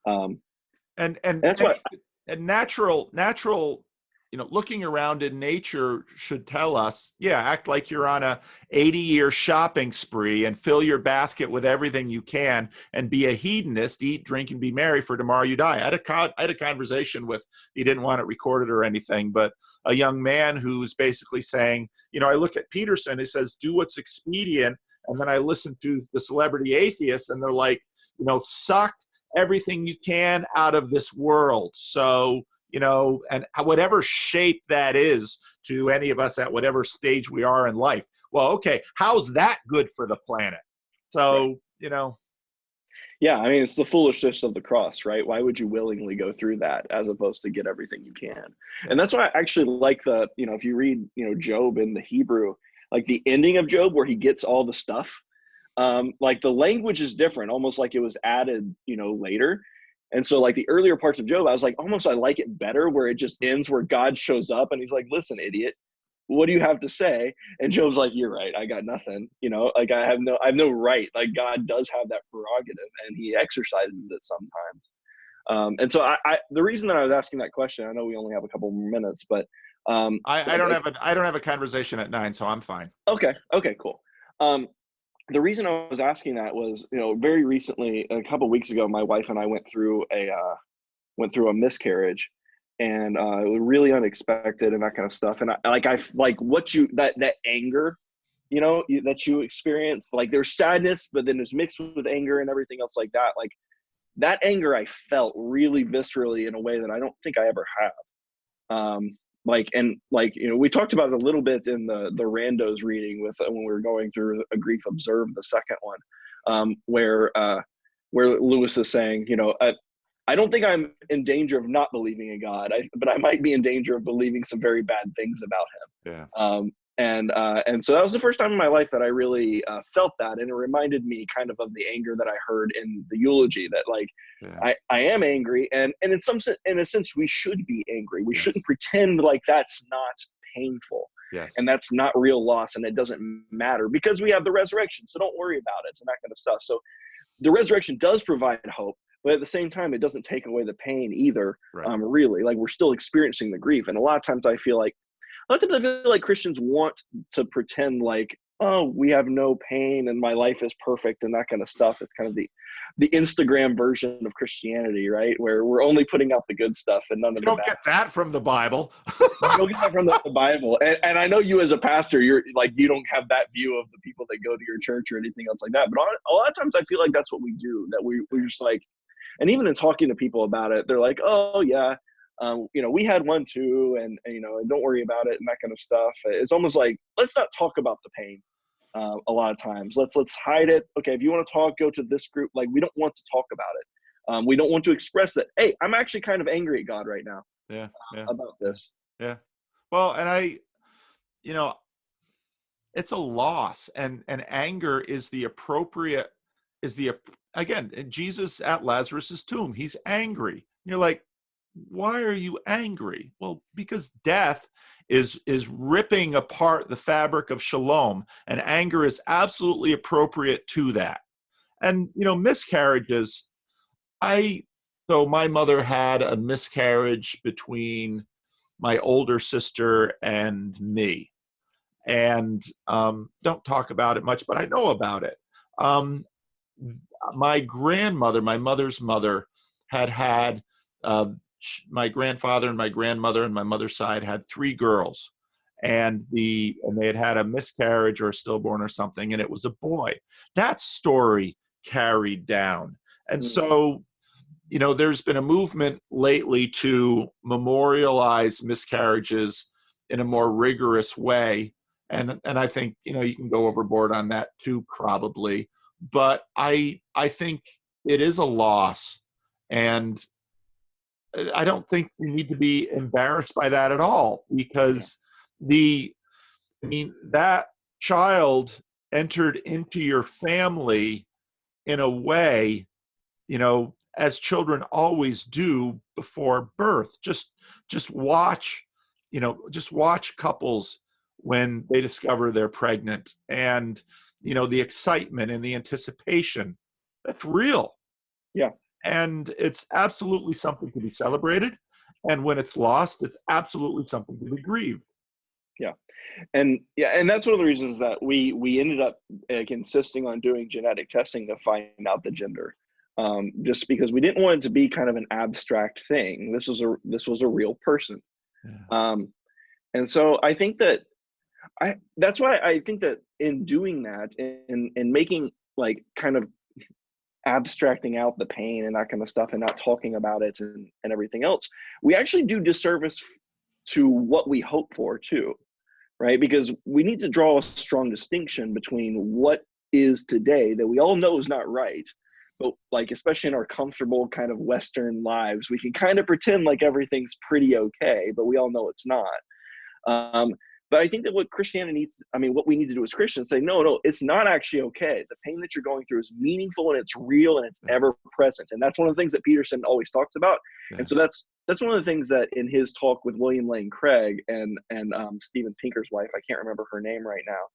Yeah. And that's why natural, looking around in nature should tell us, act like you're on a 80-year shopping spree and fill your basket with everything you can and be a hedonist, eat, drink, and be merry, for tomorrow you die. I had a conversation with, he didn't want it recorded or anything, but a young man who's basically saying, I look at Peterson, he says, do what's expedient. And then I listen to the celebrity atheists and they're like, suck everything you can out of this world. So, and whatever shape that is to any of us at whatever stage we are in life. Well, okay, how's that good for the planet? So, right. Yeah, I mean, it's the foolishness of the cross, right? Why would you willingly go through that as opposed to get everything you can? And that's why I actually like if you read, Job in the Hebrew, like the ending of Job where he gets all the stuff, like the language is different, almost like it was added, later. And so like the earlier parts of Job, I was like, almost I like it better where it just ends where God shows up and he's like, listen, idiot, what do you have to say? And Job's like, you're right, I got nothing. Like I have no right. Like God does have that prerogative and he exercises it sometimes. And so I the reason that I was asking that question, I know we only have a couple more minutes, but I don't have a conversation at 9, so I'm fine. Okay, cool. The reason I was asking that was, very recently, a couple of weeks ago, my wife and I went through a miscarriage, and it was really unexpected and that kind of stuff. And that anger, that you experience, like there's sadness, but then there's mixed with anger and everything else like that. Like that anger I felt really viscerally in a way that I don't think I ever have. We talked about it a little bit in the randos reading when we were going through a grief observed, the second one, where Lewis is saying, I don't think I'm in danger of not believing in God, but I might be in danger of believing some very bad things about him. Yeah. And so that was the first time in my life that I really felt that, and it reminded me kind of the anger that I heard in the eulogy. That I am angry, and in a sense, we should be angry. We shouldn't pretend like that's not painful, and that's not real loss, and it doesn't matter because we have the resurrection. So don't worry about it, and that kind of stuff. So the resurrection does provide hope, but at the same time, it doesn't take away the pain either. Right. Really, like we're still experiencing the grief, and a lot of times I feel like Christians want to pretend like, oh, we have no pain and my life is perfect and that kind of stuff. It's kind of the Instagram version of Christianity, right? Where we're only putting out the good stuff and none of the bad. You don't get that from the Bible. You don't get that from the Bible. And I know you as a pastor, you're like, you don't have that view of the people that go to your church or anything else like that. But a lot of times I feel like that's what we do, that we're just like, and even in talking to people about it, they're like, oh yeah, we had one too, and don't worry about it and that kind of stuff. It's almost like, let's not talk about the pain. A lot of times, let's hide it. Okay, if you want to talk, go to this group. Like, we don't want to talk about it. We don't want to express that. Hey, I'm actually kind of angry at God right now. Yeah. About this. Yeah. Well, and it's a loss, and anger is the appropriate, again, Jesus at Lazarus's tomb, he's angry. And you're like, why are you angry? Well, because death is ripping apart the fabric of shalom, and anger is absolutely appropriate to that. And miscarriages, so my mother had a miscarriage between my older sister and me, and don't talk about it much, but I know about it. My grandmother, my mother's mother, had my grandfather and my grandmother and my mother's side had 3 girls, and they had a miscarriage or a stillborn or something, and it was a boy. That story carried down, and so there's been a movement lately to memorialize miscarriages in a more rigorous way. And I think, you can go overboard on that too, probably. But I think it is a loss. And I don't think we need to be embarrassed by that at all, because that child entered into your family in a way, as children always do before birth. Just watch, just watch couples when they discover they're pregnant, and the excitement and the anticipation, that's real. Yeah. And it's absolutely something to be celebrated. And when it's lost, it's absolutely something to be grieved. Yeah. And that's one of the reasons that we ended up insisting on doing genetic testing to find out the gender. Just because we didn't want it to be kind of an abstract thing. This was a real person. Yeah. And so I think that's why I think that in doing that, and making, like, kind of abstracting out the pain and that kind of stuff and not talking about it and everything else, we actually do disservice to what we hope for too, right? Because we need to draw a strong distinction between what is today that we all know is not right, but, like, especially in our comfortable kind of Western lives, we can kind of pretend like everything's pretty okay, but we all know it's not. But I think that what Christianity what we need to do as Christians, say, no, it's not actually okay. The pain that you're going through is meaningful, and it's real, and it's ever present. And that's one of the things that Peterson always talks about. Yeah. And so that's one of the things that in his talk with William Lane Craig and Steven Pinker's wife, I can't remember her name right now.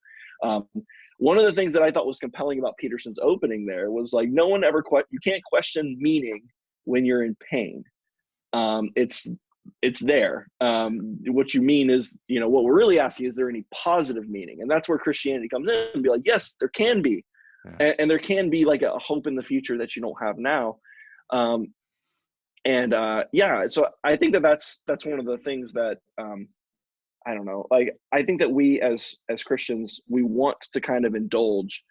One of the things that I thought was compelling about Peterson's opening there was, like, you can't question meaning when you're in pain. It's there. What you mean is, what we're really asking, is there any positive meaning? And that's where Christianity comes in and be like, yes, there can be. Yeah. And there can be, like, a hope in the future that you don't have now. So I think that that's one of the things that, I don't know, like, I think that we as Christians, we want to kind of indulge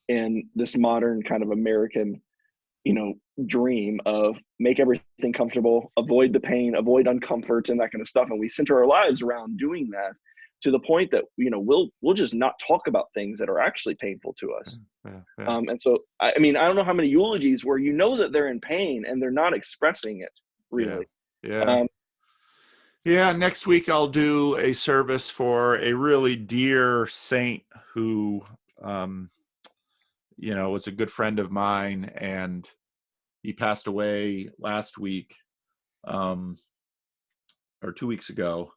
in this modern kind of American, dream of make everything comfortable, avoid the pain, avoid uncomfort and that kind of stuff. And we center our lives around doing that, to the point that, we'll just not talk about things that are actually painful to us. Yeah. And so, I don't know how many eulogies where that they're in pain and they're not expressing it really. Yeah. Next week I'll do a service for a really dear saint who, was a good friend of mine, and he passed away last week, or 2 weeks ago.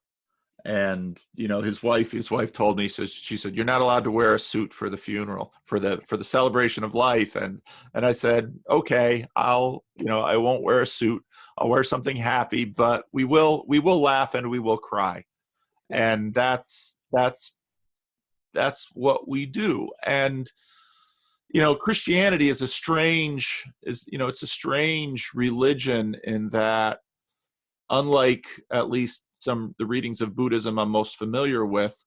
And his wife told me, she said, "You're not allowed to wear a suit for the funeral, for the celebration of life." And I said, "Okay, I won't wear a suit. I'll wear something happy, but we will laugh and we will cry." And that's what we do. And Christianity is it's a strange religion, in that, unlike at least the readings of Buddhism I'm most familiar with,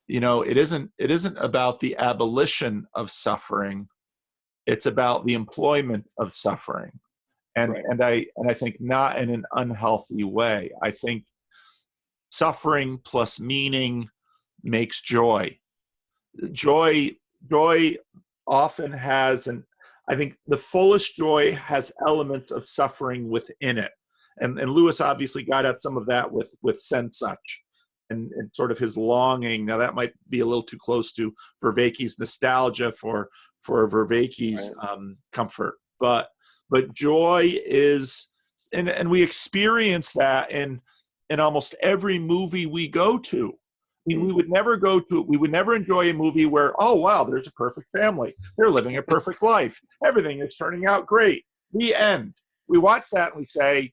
it isn't about the abolition of suffering. It's about the employment of suffering. And right. and I think not in an unhealthy way. I think suffering plus meaning makes joy. Joy often has, I think the fullest joy has elements of suffering within it. And Lewis obviously got at some of that with Sensuch. and sort of his longing. Now that might be a little too close to Vervaeke's nostalgia for Vervaeke's comfort, but joy is, and we experience that in almost every movie we go to. I mean, we would never enjoy a movie where, oh wow, there's a perfect family, they're living a perfect life, everything is turning out great, the end. We watch that and we say,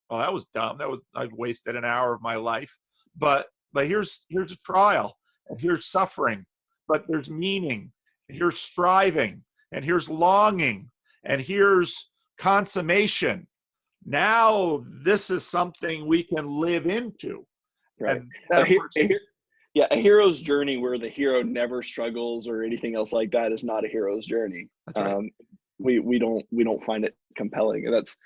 oh, that was dumb. I wasted an hour of my life. But here's a trial, and here's suffering, but there's meaning, and here's striving, and here's longing, and here's consummation. Now this is something we can live into. Right. And that, of course, a hero's journey where the hero never struggles or anything else like that is not a hero's journey. That's right. We don't find it compelling. And that's,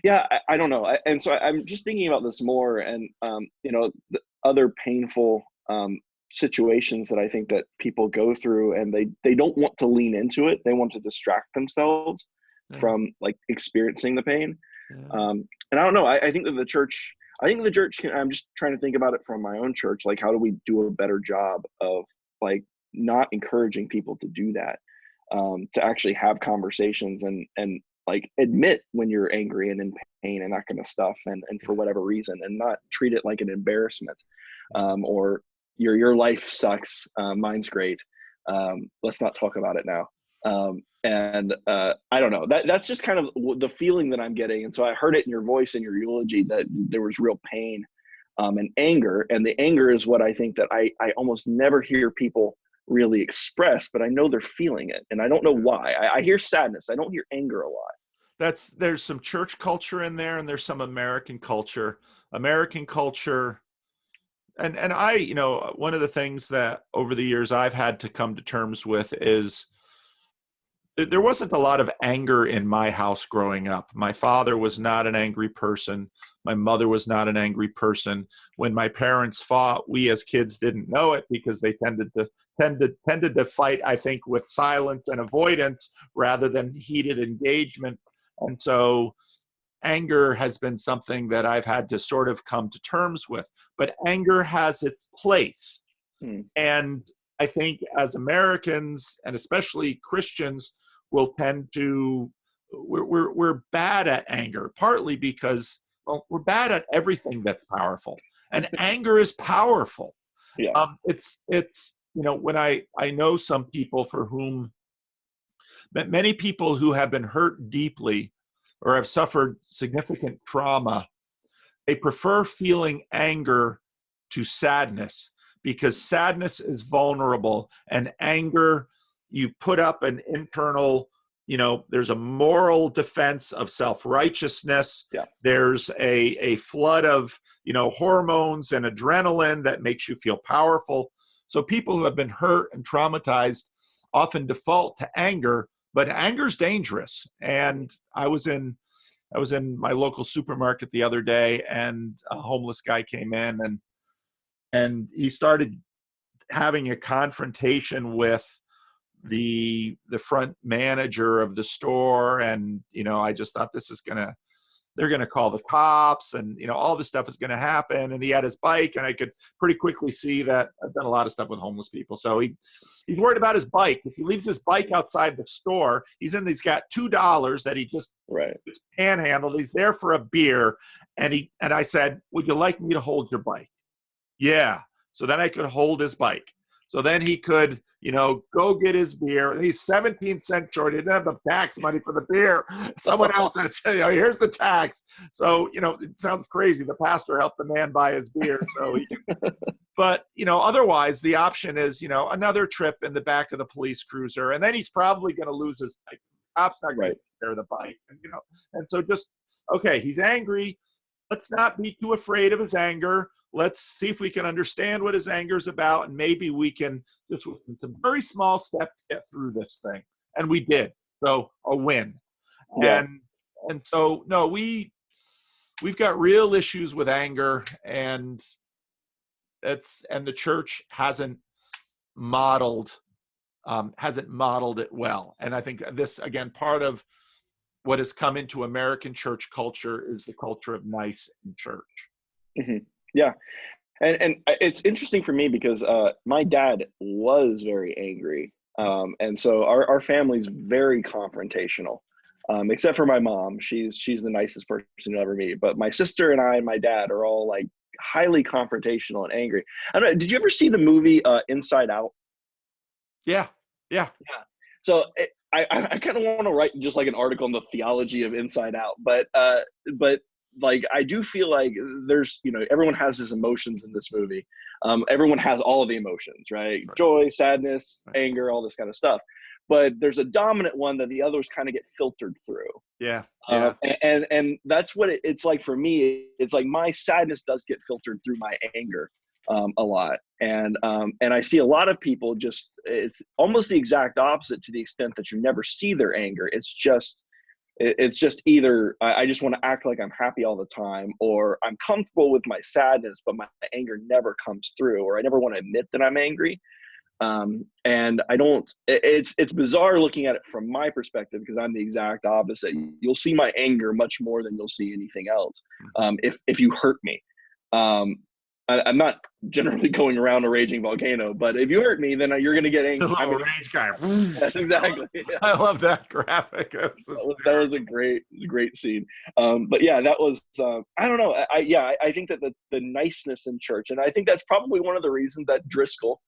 I don't know. And so I'm just thinking about this more, and the other painful situations that I think that people go through, and they don't want to lean into it. They want to distract themselves from like experiencing the pain. And I don't know. I think that the church can, I'm just trying to think about it from my own church. Like, how do we do a better job of like not encouraging people to do that, to actually have conversations and like admit when you're angry and in pain and that kind of stuff, and for whatever reason, and not treat it like an embarrassment, or your life sucks, mine's great, let's not talk about it now. I don't know, that's just kind of the feeling that I'm getting. And so I heard it in your voice, in your eulogy, that there was real pain, and anger. And the anger is what I think that I almost never hear people really express, but I know they're feeling it. And I don't know why. I hear sadness. I don't hear anger a lot. There's some church culture in there, and there's some American culture. And I, one of the things that over the years I've had to come to terms with is there wasn't a lot of anger in my house growing up. My father was not an angry person. My mother was not an angry person. When my parents fought, we as kids didn't know it because they tended to fight, I think, with silence and avoidance rather than heated engagement. And so anger has been something that I've had to sort of come to terms with. But anger has its place. And I think as Americans, and especially Christians, will tend to, we're bad at anger, partly because, well, we're bad at everything that's powerful. And anger is powerful. Yeah. It's when I know some people for whom, many people who have been hurt deeply or have suffered significant trauma, they prefer feeling anger to sadness, because sadness is vulnerable, and anger, you put up an internal, there's a moral defense of self-righteousness. Yeah. There's a flood of, hormones and adrenaline that makes you feel powerful. So people who have been hurt and traumatized often default to anger, but anger's dangerous. And I was in my local supermarket the other day, and a homeless guy came in, and he started having a confrontation with the front manager of the store. And, I just thought, they're going to call the cops, and, all this stuff is going to happen. And he had his bike, and I could pretty quickly see that I've done a lot of stuff with homeless people. So he's worried about his bike. If he leaves his bike outside the store, he's got $2 that he just panhandled. He's there for a beer. And I said, would you like me to hold your bike? Yeah. So then I could hold his bike. So then he could, go get his beer. And he's 17 cents short. He didn't have the tax money for the beer. Someone else had said, here's the tax. So, it sounds crazy. The pastor helped the man buy his beer. So he can, but, otherwise the option is, another trip in the back of the police cruiser. And then he's probably going to lose his bike. The cop's not going to take care of the bike. And, and so just, okay, he's angry. Let's not be too afraid of his anger. Let's see if we can understand what his anger is about, and maybe we can just with some very small steps get through this thing. And we did. So a win. Yeah. And so no, we've got real issues with anger, and the church hasn't modeled it well. And I think this, again, part of what has come into American church culture is the culture of nice in church. Mm-hmm. Yeah. And it's interesting for me because my dad was very angry, and so our family's very confrontational, except for my mom. She's the nicest person you'll ever meet. But my sister and I and my dad are all like highly confrontational and angry. I don't know, did you ever see the movie Inside Out? Yeah, yeah. Yeah. So I kind of want to write just like an article on the theology of Inside Out, but like I do feel like there's, you know, everyone has his emotions in this movie. Everyone has all of the emotions, right? Right. Joy, sadness, Right. anger, all this kind of stuff. But there's a dominant one that the others kind of get filtered through. Yeah, yeah. And that's what it's like for me. It's like my sadness does get filtered through my anger a lot, and I see a lot of people just, it's almost the exact opposite to the extent that you never see their anger. It's just either I just want to act like I'm happy all the time, or I'm comfortable with my sadness, but my anger never comes through, or I never want to admit that I'm angry. And I don't, it's bizarre looking at it from my perspective because I'm the exact opposite. You'll see my anger much more than you'll see anything else. If you hurt me, I'm not generally going around a raging volcano, but if you hurt me, then you're going to get The angry. little rage guy. Yes, exactly. Yeah. I love that graphic. That was a great scene. But yeah, that was, I don't know. I think that the niceness in church, and I think that's probably one of the reasons that Driscoll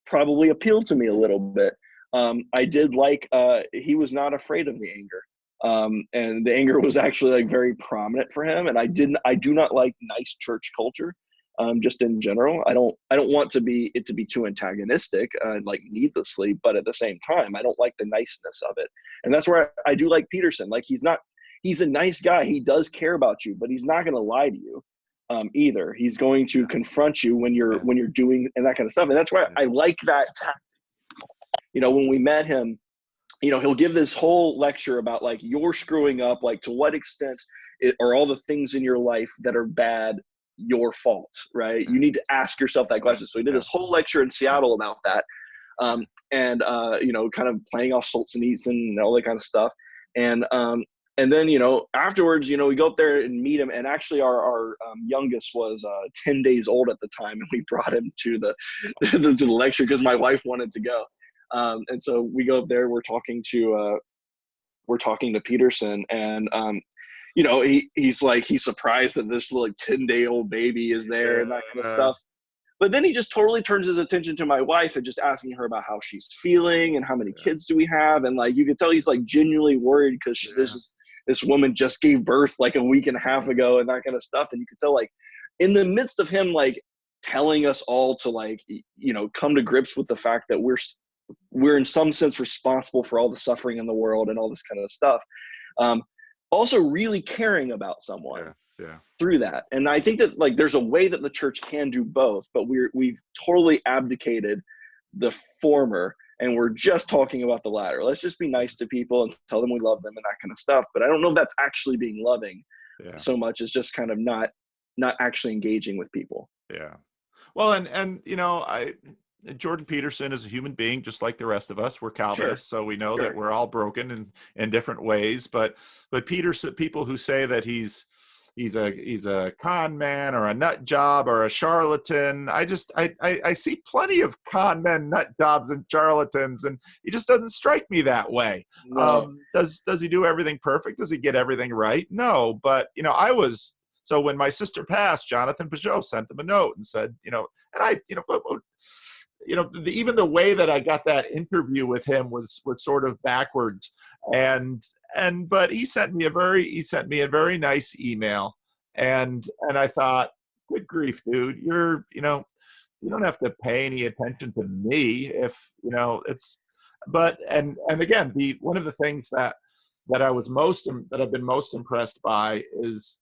probably appealed to me a little bit. I did like, he was not afraid of the anger. And the anger was actually like very prominent for him. And I do not like nice church culture. Just in general, I don't want to be too antagonistic, like needlessly, but at the same time, I don't like the niceness of it. And that's where I do like Peterson. Like he's a nice guy. He does care about you, but he's not going to lie to you. Either he's going to confront you when you're doing and that kind of stuff. And that's why I like that tactic. You know, when we met him, you know, he'll give this whole lecture about like you're screwing up, like to what extent are all the things in your life that are bad your fault, right? You need to ask yourself that question. So he did this whole lecture in Seattle about that, you know, kind of playing off Solzhenitsyn and all that kind of stuff. And then, you know, afterwards, you know, we go up there and meet him. And actually our youngest was 10 days old at the time. And we brought him to the, to the lecture because my wife wanted to go. And so we go up there, we're talking to Peterson, and you know, he's surprised that this little like 10-day-old baby is there and that kind of stuff. But then he just totally turns his attention to my wife and just asking her about how she's feeling and how many kids do we have. And like, you could tell he's like genuinely worried because this woman just gave birth like a week and a half ago and that kind of stuff. And you could tell like in the midst of him, like telling us all to like, you know, come to grips with the fact that we're in some sense responsible for all the suffering in the world and all this kind of stuff. Also really caring about someone through that. And I think that like there's a way that the church can do both, but we've totally abdicated the former and we're just talking about the latter. Let's just be nice to people and tell them we love them and that kind of stuff. But I don't know if that's actually being loving so much as just kind of not actually engaging with people. Yeah. Well, and you know, Jordan Peterson is a human being just like the rest of us. We're Calvinists, so we know that we're all broken in different ways. But Peterson, people who say that he's a con man or a nut job or a charlatan, I see plenty of con men, nut jobs, and charlatans, and he just doesn't strike me that way. No. Does he do everything perfect? Does he get everything right? No, but you know, so when my sister passed, Jonathan Peugeot sent them a note and said, you know, and I, you know, even the way that I got that interview with him was sort of backwards, but he sent me a very nice email, and I thought, good grief, dude, you don't have to pay any attention to me if you know it's, but and again, one of the things that I've been most impressed by is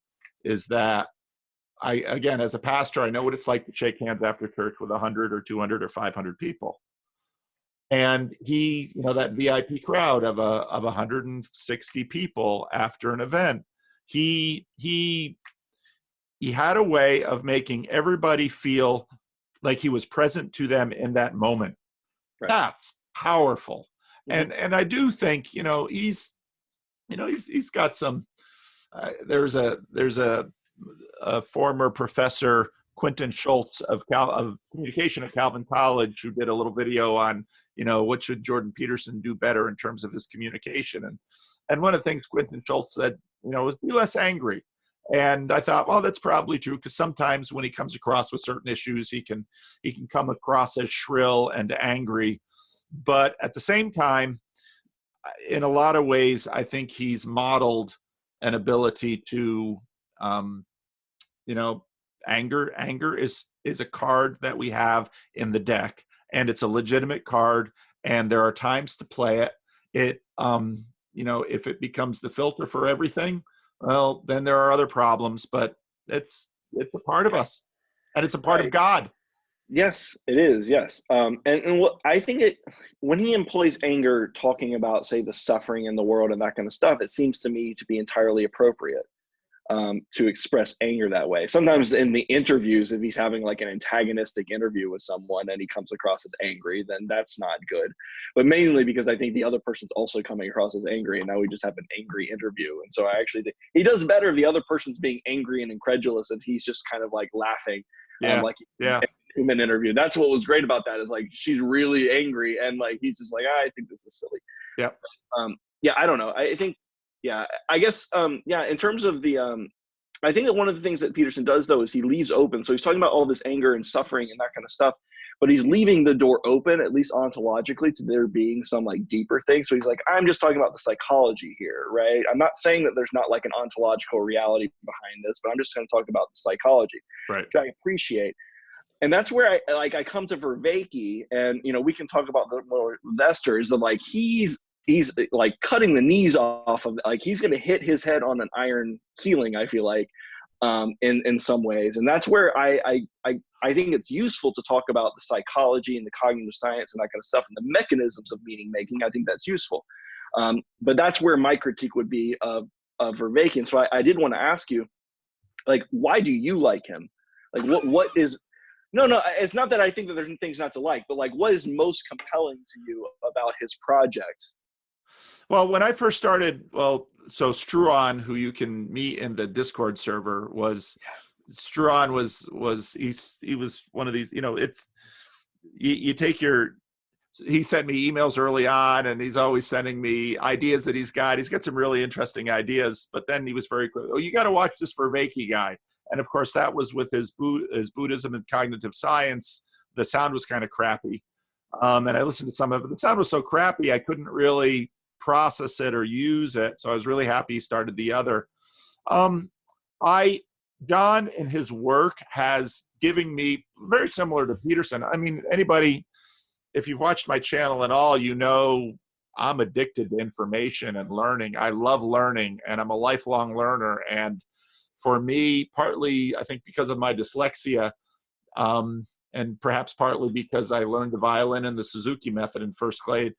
that again, as a pastor, I know what it's like to shake hands after church with 100 or 200 or 500 people. And he, you know, that VIP crowd of 160 people after an event, he had a way of making everybody feel like he was present to them in that moment. Right. That's powerful. Mm-hmm. And I do think, you know, he's got some, there's a former professor, Quentin Schultz of communication at Calvin College, who did a little video on, what should Jordan Peterson do better in terms of his communication. And one of the things Quentin Schultz said, was be less angry. And I thought, well, that's probably true, because sometimes when he comes across with certain issues, he can come across as shrill and angry. But at the same time, in a lot of ways, I think he's modeled an ability to, anger is a card that we have in the deck, and it's a legitimate card, and there are times to play it. If it becomes the filter for everything, well, then there are other problems, but it's a part of us, and it's a part of God. Yes, it is. Yes. And what I think when he employs anger, talking about, say, the suffering in the world and that kind of stuff, it seems to me to be entirely appropriate to express anger that way. Sometimes in the interviews, if he's having like an antagonistic interview with someone and he comes across as angry, then that's not good. But mainly because I think the other person's also coming across as angry, and now we just have an angry interview. And so I actually think he does better if the other person's being angry and incredulous and he's just kind of like laughing. Human interview. That's what was great about that, is like she's really angry and like he's just like, I think this is silly. I don't know. I think, I guess, in terms of the I think that one of the things that Peterson does, though, is he leaves open. So he's talking about all this anger and suffering and that kind of stuff, but he's leaving the door open, at least ontologically, to there being some like deeper thing. So he's like, I'm just talking about the psychology here, right? I'm not saying that there's not like an ontological reality behind this, but I'm just going to talk about the psychology, right, which I appreciate. And that's where I come to Vervaeke, and we can talk about the more investors of like he's like cutting the knees off of, like, he's going to hit his head on an iron ceiling, I feel like, in some ways. And that's where I think it's useful to talk about the psychology and the cognitive science and that kind of stuff and the mechanisms of meaning making. I think that's useful. But that's where my critique would be of Vervaeke. And so I did want to ask you, like, why do you like him? Like, what is... No, it's not that I think that there's things not to like, but like, what is most compelling to you about his project? Well, when I first started, so Struan, who you can meet in the Discord server, Struan he was one of these, you take he sent me emails early on, and he's always sending me ideas that he's got some really interesting ideas, but then he was very quick, you got to watch this Vervaeke guy. And of course, that was with his Buddhism and cognitive science. The sound was kind of crappy. And I listened to some of it. The sound was so crappy, I couldn't really process it or use it. So I was really happy he started the other. John in his work has given me, very similar to Peterson. I mean, anybody, if you've watched my channel and all, I'm addicted to information and learning. I love learning, and I'm a lifelong learner. And for me, partly, I think because of my dyslexia, and perhaps partly because I learned the violin and the Suzuki method in first grade,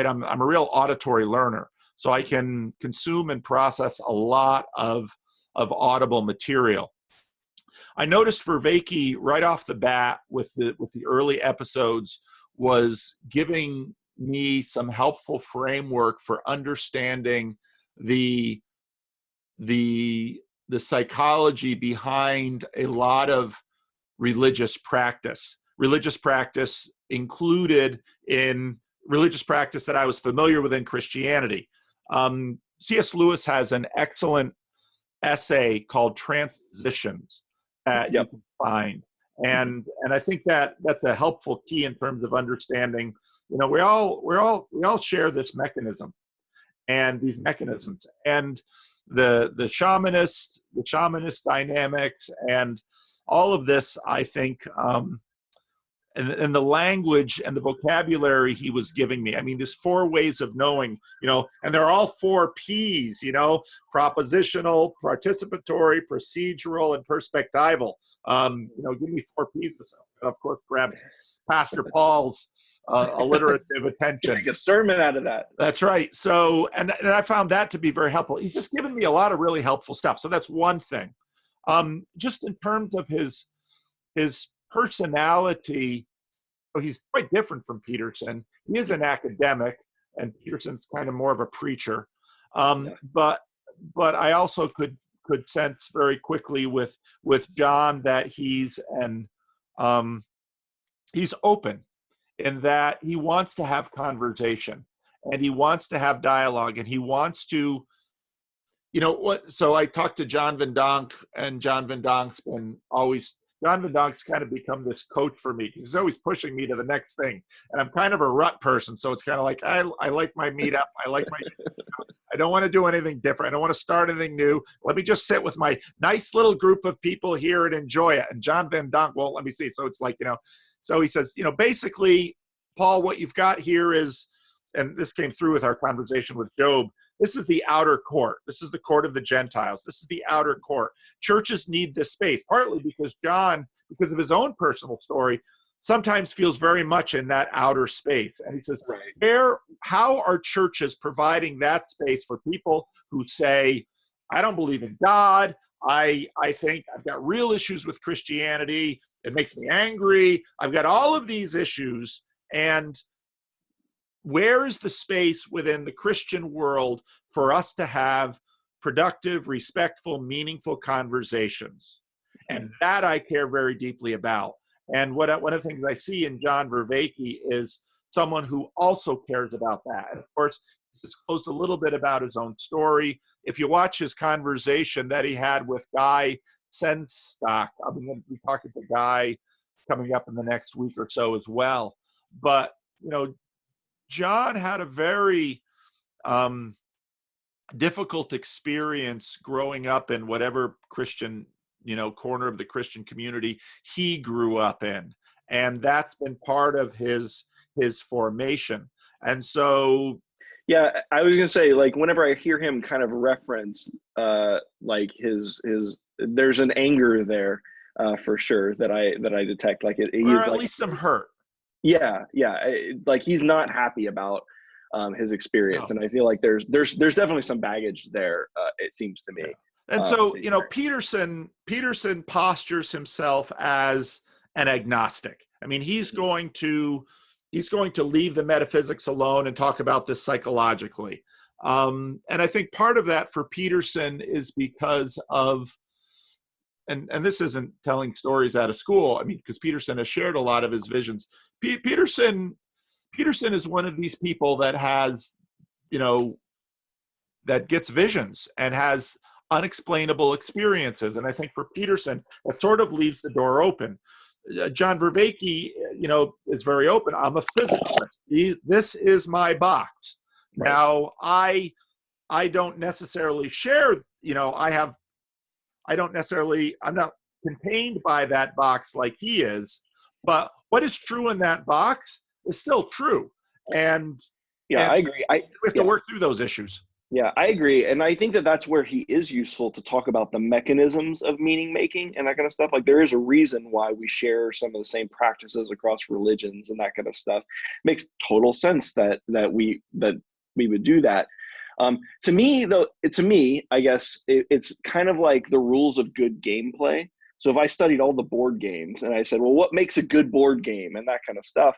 I'm a real auditory learner. So I can consume and process a lot of audible material. I noticed Vervaeke right off the bat with the early episodes was giving me some helpful framework for understanding the psychology behind a lot of religious practice included in religious practice that I was familiar with in Christianity. C.S. Lewis has an excellent essay called Transitions that you can find. And I think that that's a helpful key in terms of understanding, we all share this mechanism and these mechanisms, and the shamanist dynamics and all of this, I think, and the language and the vocabulary he was giving me. I mean, there's 4 ways of knowing, and they're all 4 P's, propositional, participatory, procedural, and perspectival. Give me 4 P's. And of course, grabbed Pastor Paul's alliterative attention. Make a sermon out of that. That's right. So, and I found that to be very helpful. He's just given me a lot of really helpful stuff. So that's one thing. Just in terms of his personality, he's quite different from Peterson. He is an academic, and Peterson's kind of more of a preacher. But I also could could sense very quickly with John that he's open, in that he wants to have conversation and he wants to have dialogue and he wants to, so I talked to John Van Donk, and John Van Donk's kind of become this coach for me. He's always pushing me to the next thing. And I'm kind of a rut person. So it's kind of like, I like my meetup. I don't want to do anything different. I don't want to start anything new. Let me just sit with my nice little group of people here and enjoy it. And John Van Donk won't let me see. So it's like, so he says, basically, Paul, what you've got here is, and this came through with our conversation with Job, this is the outer court. This is the court of the Gentiles. This is the outer court. Churches need this space, partly because John, because of his own personal story, sometimes feels very much in that outer space. And he says, how are churches providing that space for people who say, I don't believe in God. I think I've got real issues with Christianity. It makes me angry. I've got all of these issues. And where is the space within the Christian world for us to have productive, respectful, meaningful conversations? And that I care very deeply about. And one of the things I see in John Vervaeke is someone who also cares about that. And of course, he's disclosed a little bit about his own story. If you watch his conversation that he had with Guy Senstock, I'm going to be talking to Guy coming up in the next week or so as well. But, John had a very difficult experience growing up in whatever Christian, corner of the Christian community he grew up in. And that's been part of his formation. And so, yeah, I was going to say, like, whenever I hear him kind of reference, like his, there's an anger there, for sure, that I detect. Like he or is at like, least some hurt. Yeah. Like he's not happy about his experience, and I feel like there's definitely some baggage there. It seems to me. And so, Peterson postures himself as an agnostic. I mean, he's going to leave the metaphysics alone and talk about this psychologically. And I think part of that for Peterson is because of, and this isn't telling stories out of school. I mean, because Peterson has shared a lot of his visions. Peterson is one of these people that has, that gets visions and has unexplainable experiences. And I think for Peterson, it sort of leaves the door open. John Vervaeke, is very open. I'm a physicist. This is my box. Right. Now, I don't necessarily share, I'm not contained by that box like he is, but what is true in that box is still true. And I agree. We have to work through those issues. Yeah, I agree. And I think that that's where he is useful to talk about the mechanisms of meaning making and that kind of stuff. Like there is a reason why we share some of the same practices across religions and that kind of stuff. It makes total sense that we would do that. To me, I guess it's kind of like the rules of good gameplay. So if I studied all the board games and I said, well, what makes a good board game and that kind of stuff?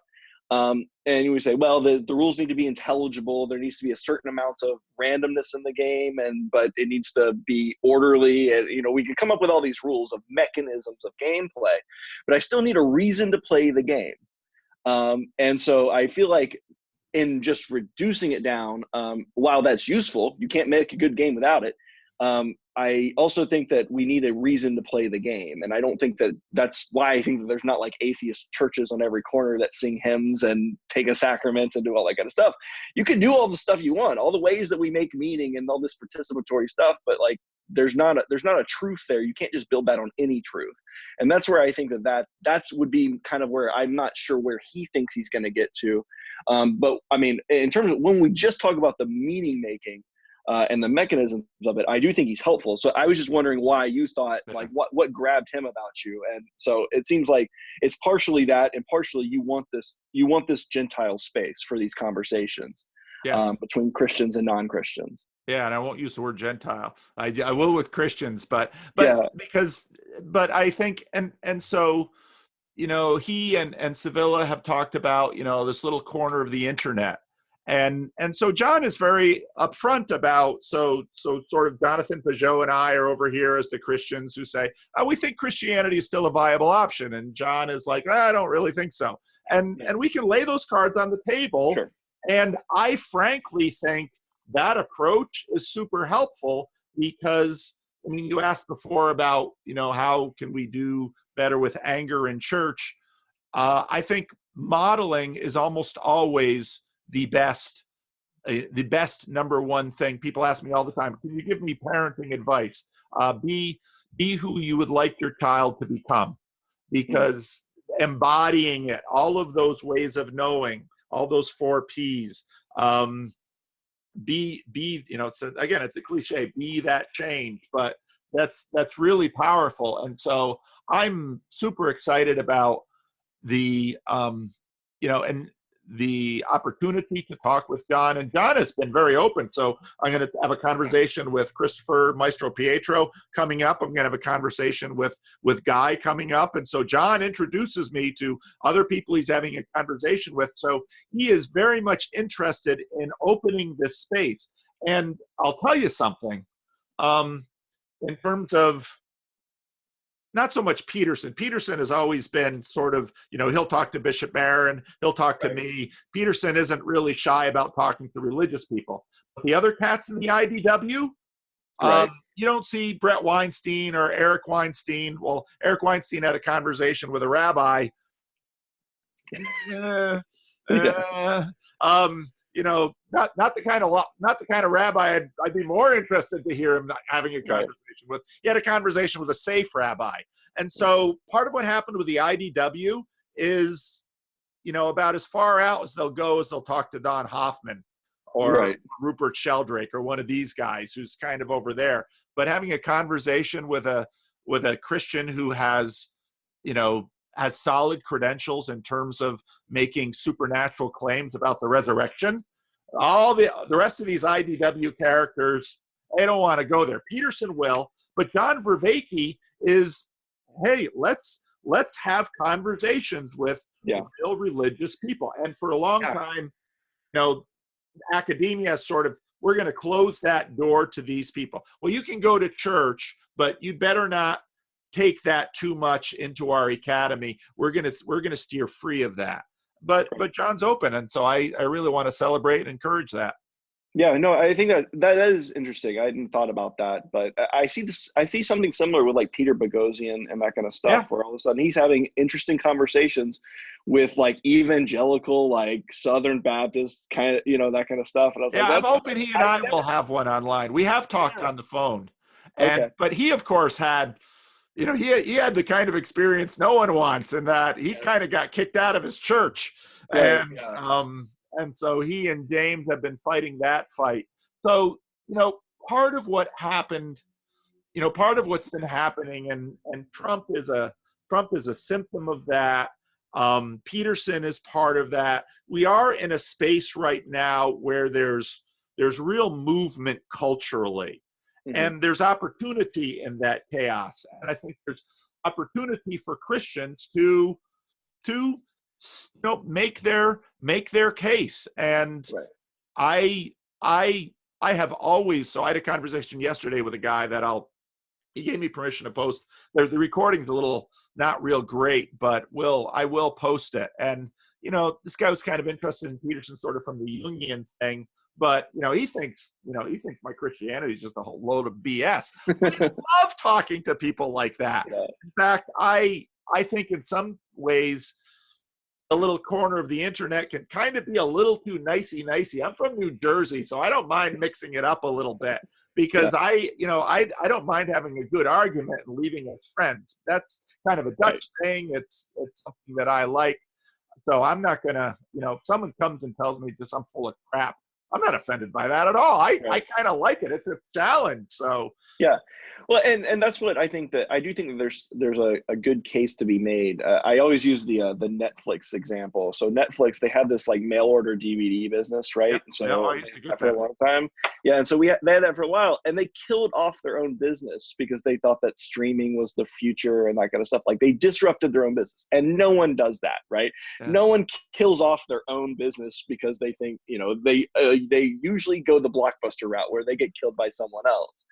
And you would say, well, the rules need to be intelligible. There needs to be a certain amount of randomness in the game, but it needs to be orderly. And, we can come up with all these rules of mechanisms of gameplay, but I still need a reason to play the game. And so I feel like in just reducing it down, while that's useful, you can't make a good game without it. I also think that we need a reason to play the game. And I don't think that's why I think that there's not like atheist churches on every corner that sing hymns and take a sacrament and do all that kind of stuff. You can do all the stuff you want, all the ways that we make meaning and all this participatory stuff, but like there's not a truth there. You can't just build that on any truth. And that's where I think that would be kind of where I'm not sure where he thinks he's going to get to. But I mean, in terms of when we just talk about the meaning making, and the mechanisms of it, I do think he's helpful. So I was just wondering why you thought, like, what grabbed him about you. And so it seems like it's partially that, and partially you want this Gentile space for these conversations. Yes. Between Christians and non-Christians. Yeah, and I won't use the word Gentile. I will with Christians, but I think, and so, he and Sevilla have talked about, this little corner of the internet. And so John is very upfront about, so sort of Jonathan Peugeot and I are over here as the Christians who say, oh, we think Christianity is still a viable option. And John is like, I don't really think so. And we can lay those cards on the table. Sure. And I frankly think that approach is super helpful because, I mean, you asked before about, how can we do better with anger in church? I think modeling is almost always the best number one thing. People ask me all the time, can you give me parenting advice? Be who you would like your child to become, because embodying it, all of those ways of knowing, all those 4 Ps, it's a cliche, be that change, but that's really powerful. And so I'm super excited about the and the opportunity to talk with John. And John has been very open. So I'm going to have a conversation with Christopher Maestro Pietro coming up. I'm going to have a conversation with Guy coming up. And so John introduces me to other people he's having a conversation with. So he is very much interested in opening this space. And I'll tell you something, in terms of not so much Peterson. Peterson has always been sort of, he'll talk to Bishop Barron, he'll talk to me. Peterson isn't really shy about talking to religious people. But the other cats in the IDW, you don't see Brett Weinstein or Eric Weinstein. Well, Eric Weinstein had a conversation with a rabbi. Not the kind of rabbi I'd be more interested to hear him having a conversation with. He had a conversation with a safe rabbi. And so part of what happened with the IDW is, about as far out as they'll go as they'll talk to Don Hoffman or Rupert Sheldrake or one of these guys who's kind of over there. But having a conversation with a Christian who has solid credentials in terms of making supernatural claims about the resurrection. All the rest of these IDW characters, they don't want to go there. Peterson will, but John Vervaeke is, hey, let's have conversations with real religious people. And for a long time, academia sort of, we're going to close that door to these people. Well, you can go to church, but you better not take that too much into our academy. We're gonna steer free of that. But John's open, and so I really want to celebrate and encourage that. Yeah, no, I think that is interesting. I hadn't thought about that, but I see something similar with like Peter Boghossian and that kind of stuff, where all of a sudden he's having interesting conversations with like evangelical, like Southern Baptist kind of, that kind of stuff. And I was like, I'm hoping he and I will have one online. We have talked on the phone, but he of course had, he had the kind of experience no one wants, in that he kind of got kicked out of his church. And so he and James have been fighting that fight. So, part of what happened, part of what's been happening, and Trump is a symptom of that. Peterson is part of that. We are in a space right now where there's real movement culturally. And there's opportunity in that chaos. And I think there's opportunity for Christians to make their case. And I have always, so I had a conversation yesterday with a guy that he gave me permission to post. The recording's a little not real great, but I will post it. And, this guy was kind of interested in Peterson sort of from the Jungian thing. But he thinks my Christianity is just a whole load of BS. I love talking to people like that. In fact, I think in some ways a little corner of the internet can kind of be a little too nicey. I'm from New Jersey, so I don't mind mixing it up a little bit, because I don't mind having a good argument and leaving as friends. That's kind of a Dutch thing. It's something that I like. So I'm not gonna, if someone comes and tells me just I'm full of crap, I'm not offended by that at all. I Right. kind of like it. It's a challenge. So Yeah. Well, and that's what I think, that I do think that there's a good case to be made. I always use the Netflix example. So Netflix, they had this like mail order DVD business, right? yeah, So I they used to had get that for a that. long time. Yeah, and so they had that for a while, and they killed off their own business because they thought that streaming was the future and that kind of stuff. Like, they disrupted their own business, and no one does that, right? Yeah. No one kills off their own business because they think, they usually go the blockbuster route where they get killed by someone else.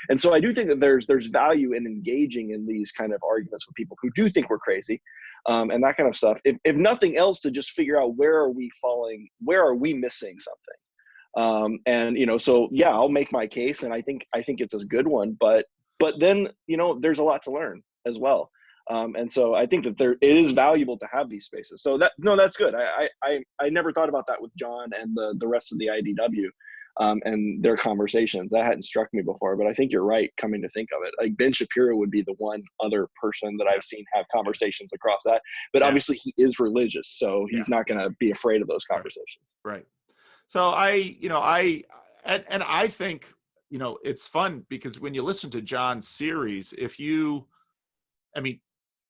And so I do think that there's value in engaging in these kind of arguments with people who do think we're crazy, and that kind of stuff. If nothing else, to just figure out, where are we falling, where are we missing something, and so yeah, I'll make my case, and I think it's a good one, but then there's a lot to learn as well, and so I think that it is valuable to have these spaces. So that's good. I never thought about that with John and the rest of the IDW. And their conversations. That hadn't struck me before, but I think you're right, coming to think of it. Like, Ben Shapiro would be the one other person that I've seen have conversations across that. But obviously he is religious, so he's not going to be afraid of those conversations. Right. So I think, it's fun because when you listen to John's series,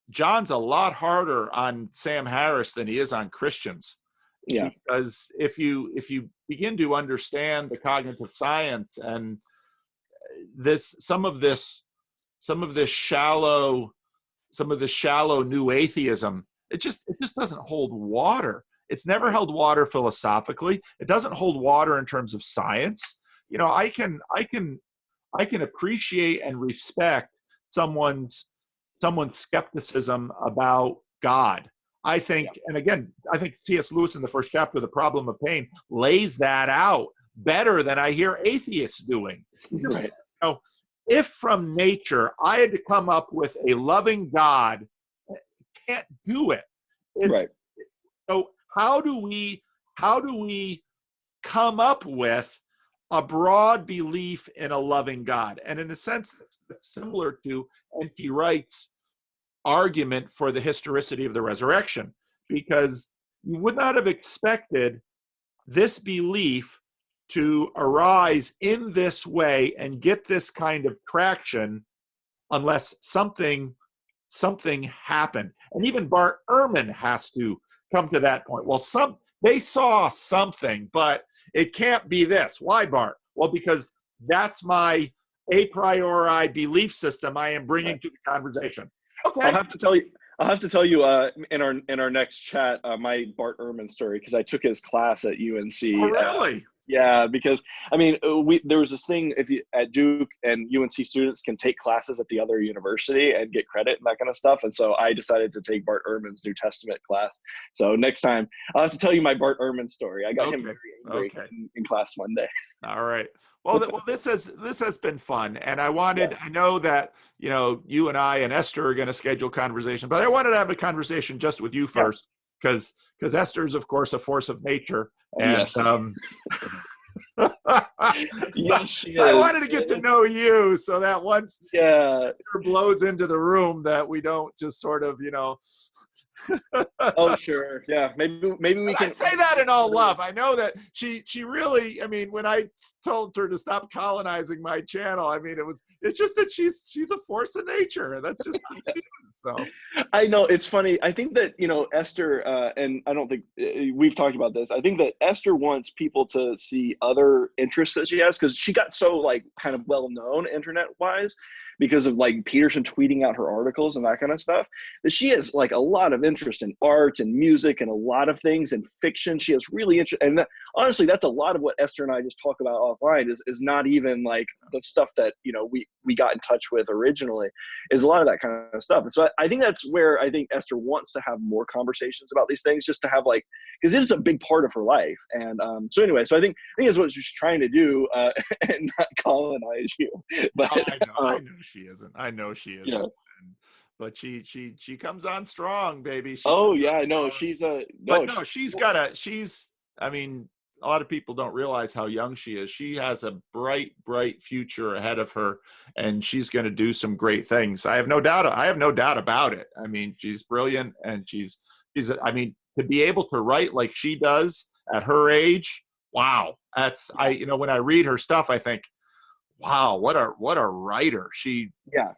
John's a lot harder on Sam Harris than he is on Christians. Yeah. Because if you begin to understand the cognitive science and some of this shallow new atheism, it just doesn't hold water. It's never held water philosophically. It doesn't hold water in terms of science. I can appreciate and respect someone's skepticism about God. I think, and again, I think C.S. Lewis in the first chapter, The Problem of Pain, lays that out better than I hear atheists doing. Right. If from nature I had to come up with a loving God, I can't do it. Right. So how do we come up with a broad belief in a loving God? And in a sense, that's similar to N.T. Wright's argument for the historicity of the resurrection, because you would not have expected this belief to arise in this way and get this kind of traction unless something happened. And even Bart Ehrman has to come to that point. Well, they saw something, but it can't be this. Why, Bart? Well, because that's my a priori belief system I am bringing to the conversation. Okay. I'll have to tell you in our next chat my Bart Ehrman story, because I took his class at UNC. Oh, really? Yeah, because there was this thing, if you at Duke, and UNC students can take classes at the other university and get credit and that kind of stuff. And so I decided to take Bart Ehrman's New Testament class. So next time I'll have to tell you my Bart Ehrman story. I got him very angry in class one day. All right. Well, this has been fun, and I know that you and I and Esther are going to schedule conversation, but I wanted to have a conversation just with you first, because Esther's, of course, a force of nature, and yes, she is. I wanted to get to know you, so that once Esther blows into the room, that we don't just sort of Oh, sure. Yeah. Maybe we can. I say that in all love. I know that she really, when I told her to stop colonizing my channel, it's just that she's a force of nature. That's just how she is. So I know, it's funny. I think that, Esther, and I don't think we've talked about this. I think that Esther wants people to see other interests that she has, because she got so kind of well known internet wise because of Peterson tweeting out her articles and that kind of stuff, that she has a lot of interest in art and music and a lot of things, and fiction. She has really interest, and honestly, that's a lot of what Esther and I just talk about offline. Is not even the stuff that we got in touch with originally. Is a lot of that kind of stuff. And so I think that's where I think Esther wants to have more conversations about these things, just to have because it is a big part of her life. And so anyway, so I think that's what she's trying to do, and not colonize you. But I know she isn't. I know she isn't. Yeah. But she comes on strong, baby. She's a lot of people don't realize how young she is. She has a bright future ahead of her, and she's going to do some great things. I have no doubt about it. She's brilliant, and she's to be able to write like she does at her age, wow. That's, when I read her stuff, I think, wow, what a writer. She, Yeah.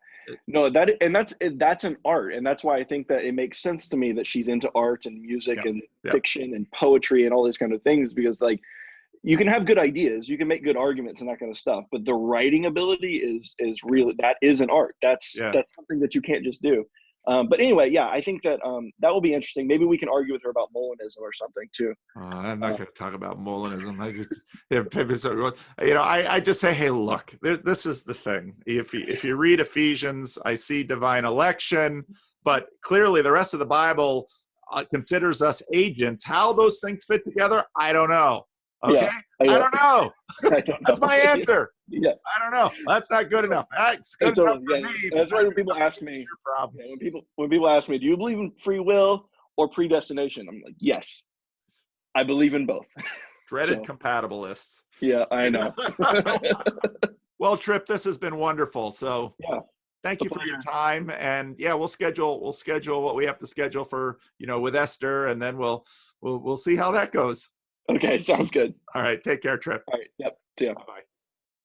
No, that's an art. And that's why I think that it makes sense to me that she's into art and music yep, and yep. fiction and poetry and all these kind of things, because like, you can have good ideas, you can make good arguments and that kind of stuff, but the writing ability is really, that is an art. That's something that you can't just do. But anyway, yeah, I think that that will be interesting. Maybe we can argue with her about Molinism or something too. I'm not going to talk about Molinism. I just say, hey, look, this is the thing. If you read Ephesians, I see divine election, but clearly the rest of the Bible considers us agents. How those things fit together, I don't know. Okay, yeah, I don't know. I don't know. That's my answer. Yeah, I don't know. That's not good enough. That's good enough for me. That's why when people ask me, when people ask me, do you believe in free will or predestination? I'm like, yes, I believe in both. Dreaded compatibilists. Yeah, I know. Well, Tripp, this has been wonderful. So yeah, thank you for your time. And yeah, we'll schedule what we have to schedule for, with Esther, and then we'll see how that goes. Okay, sounds good. All right, take care, Tripp. All right, yep, see ya. Bye-bye.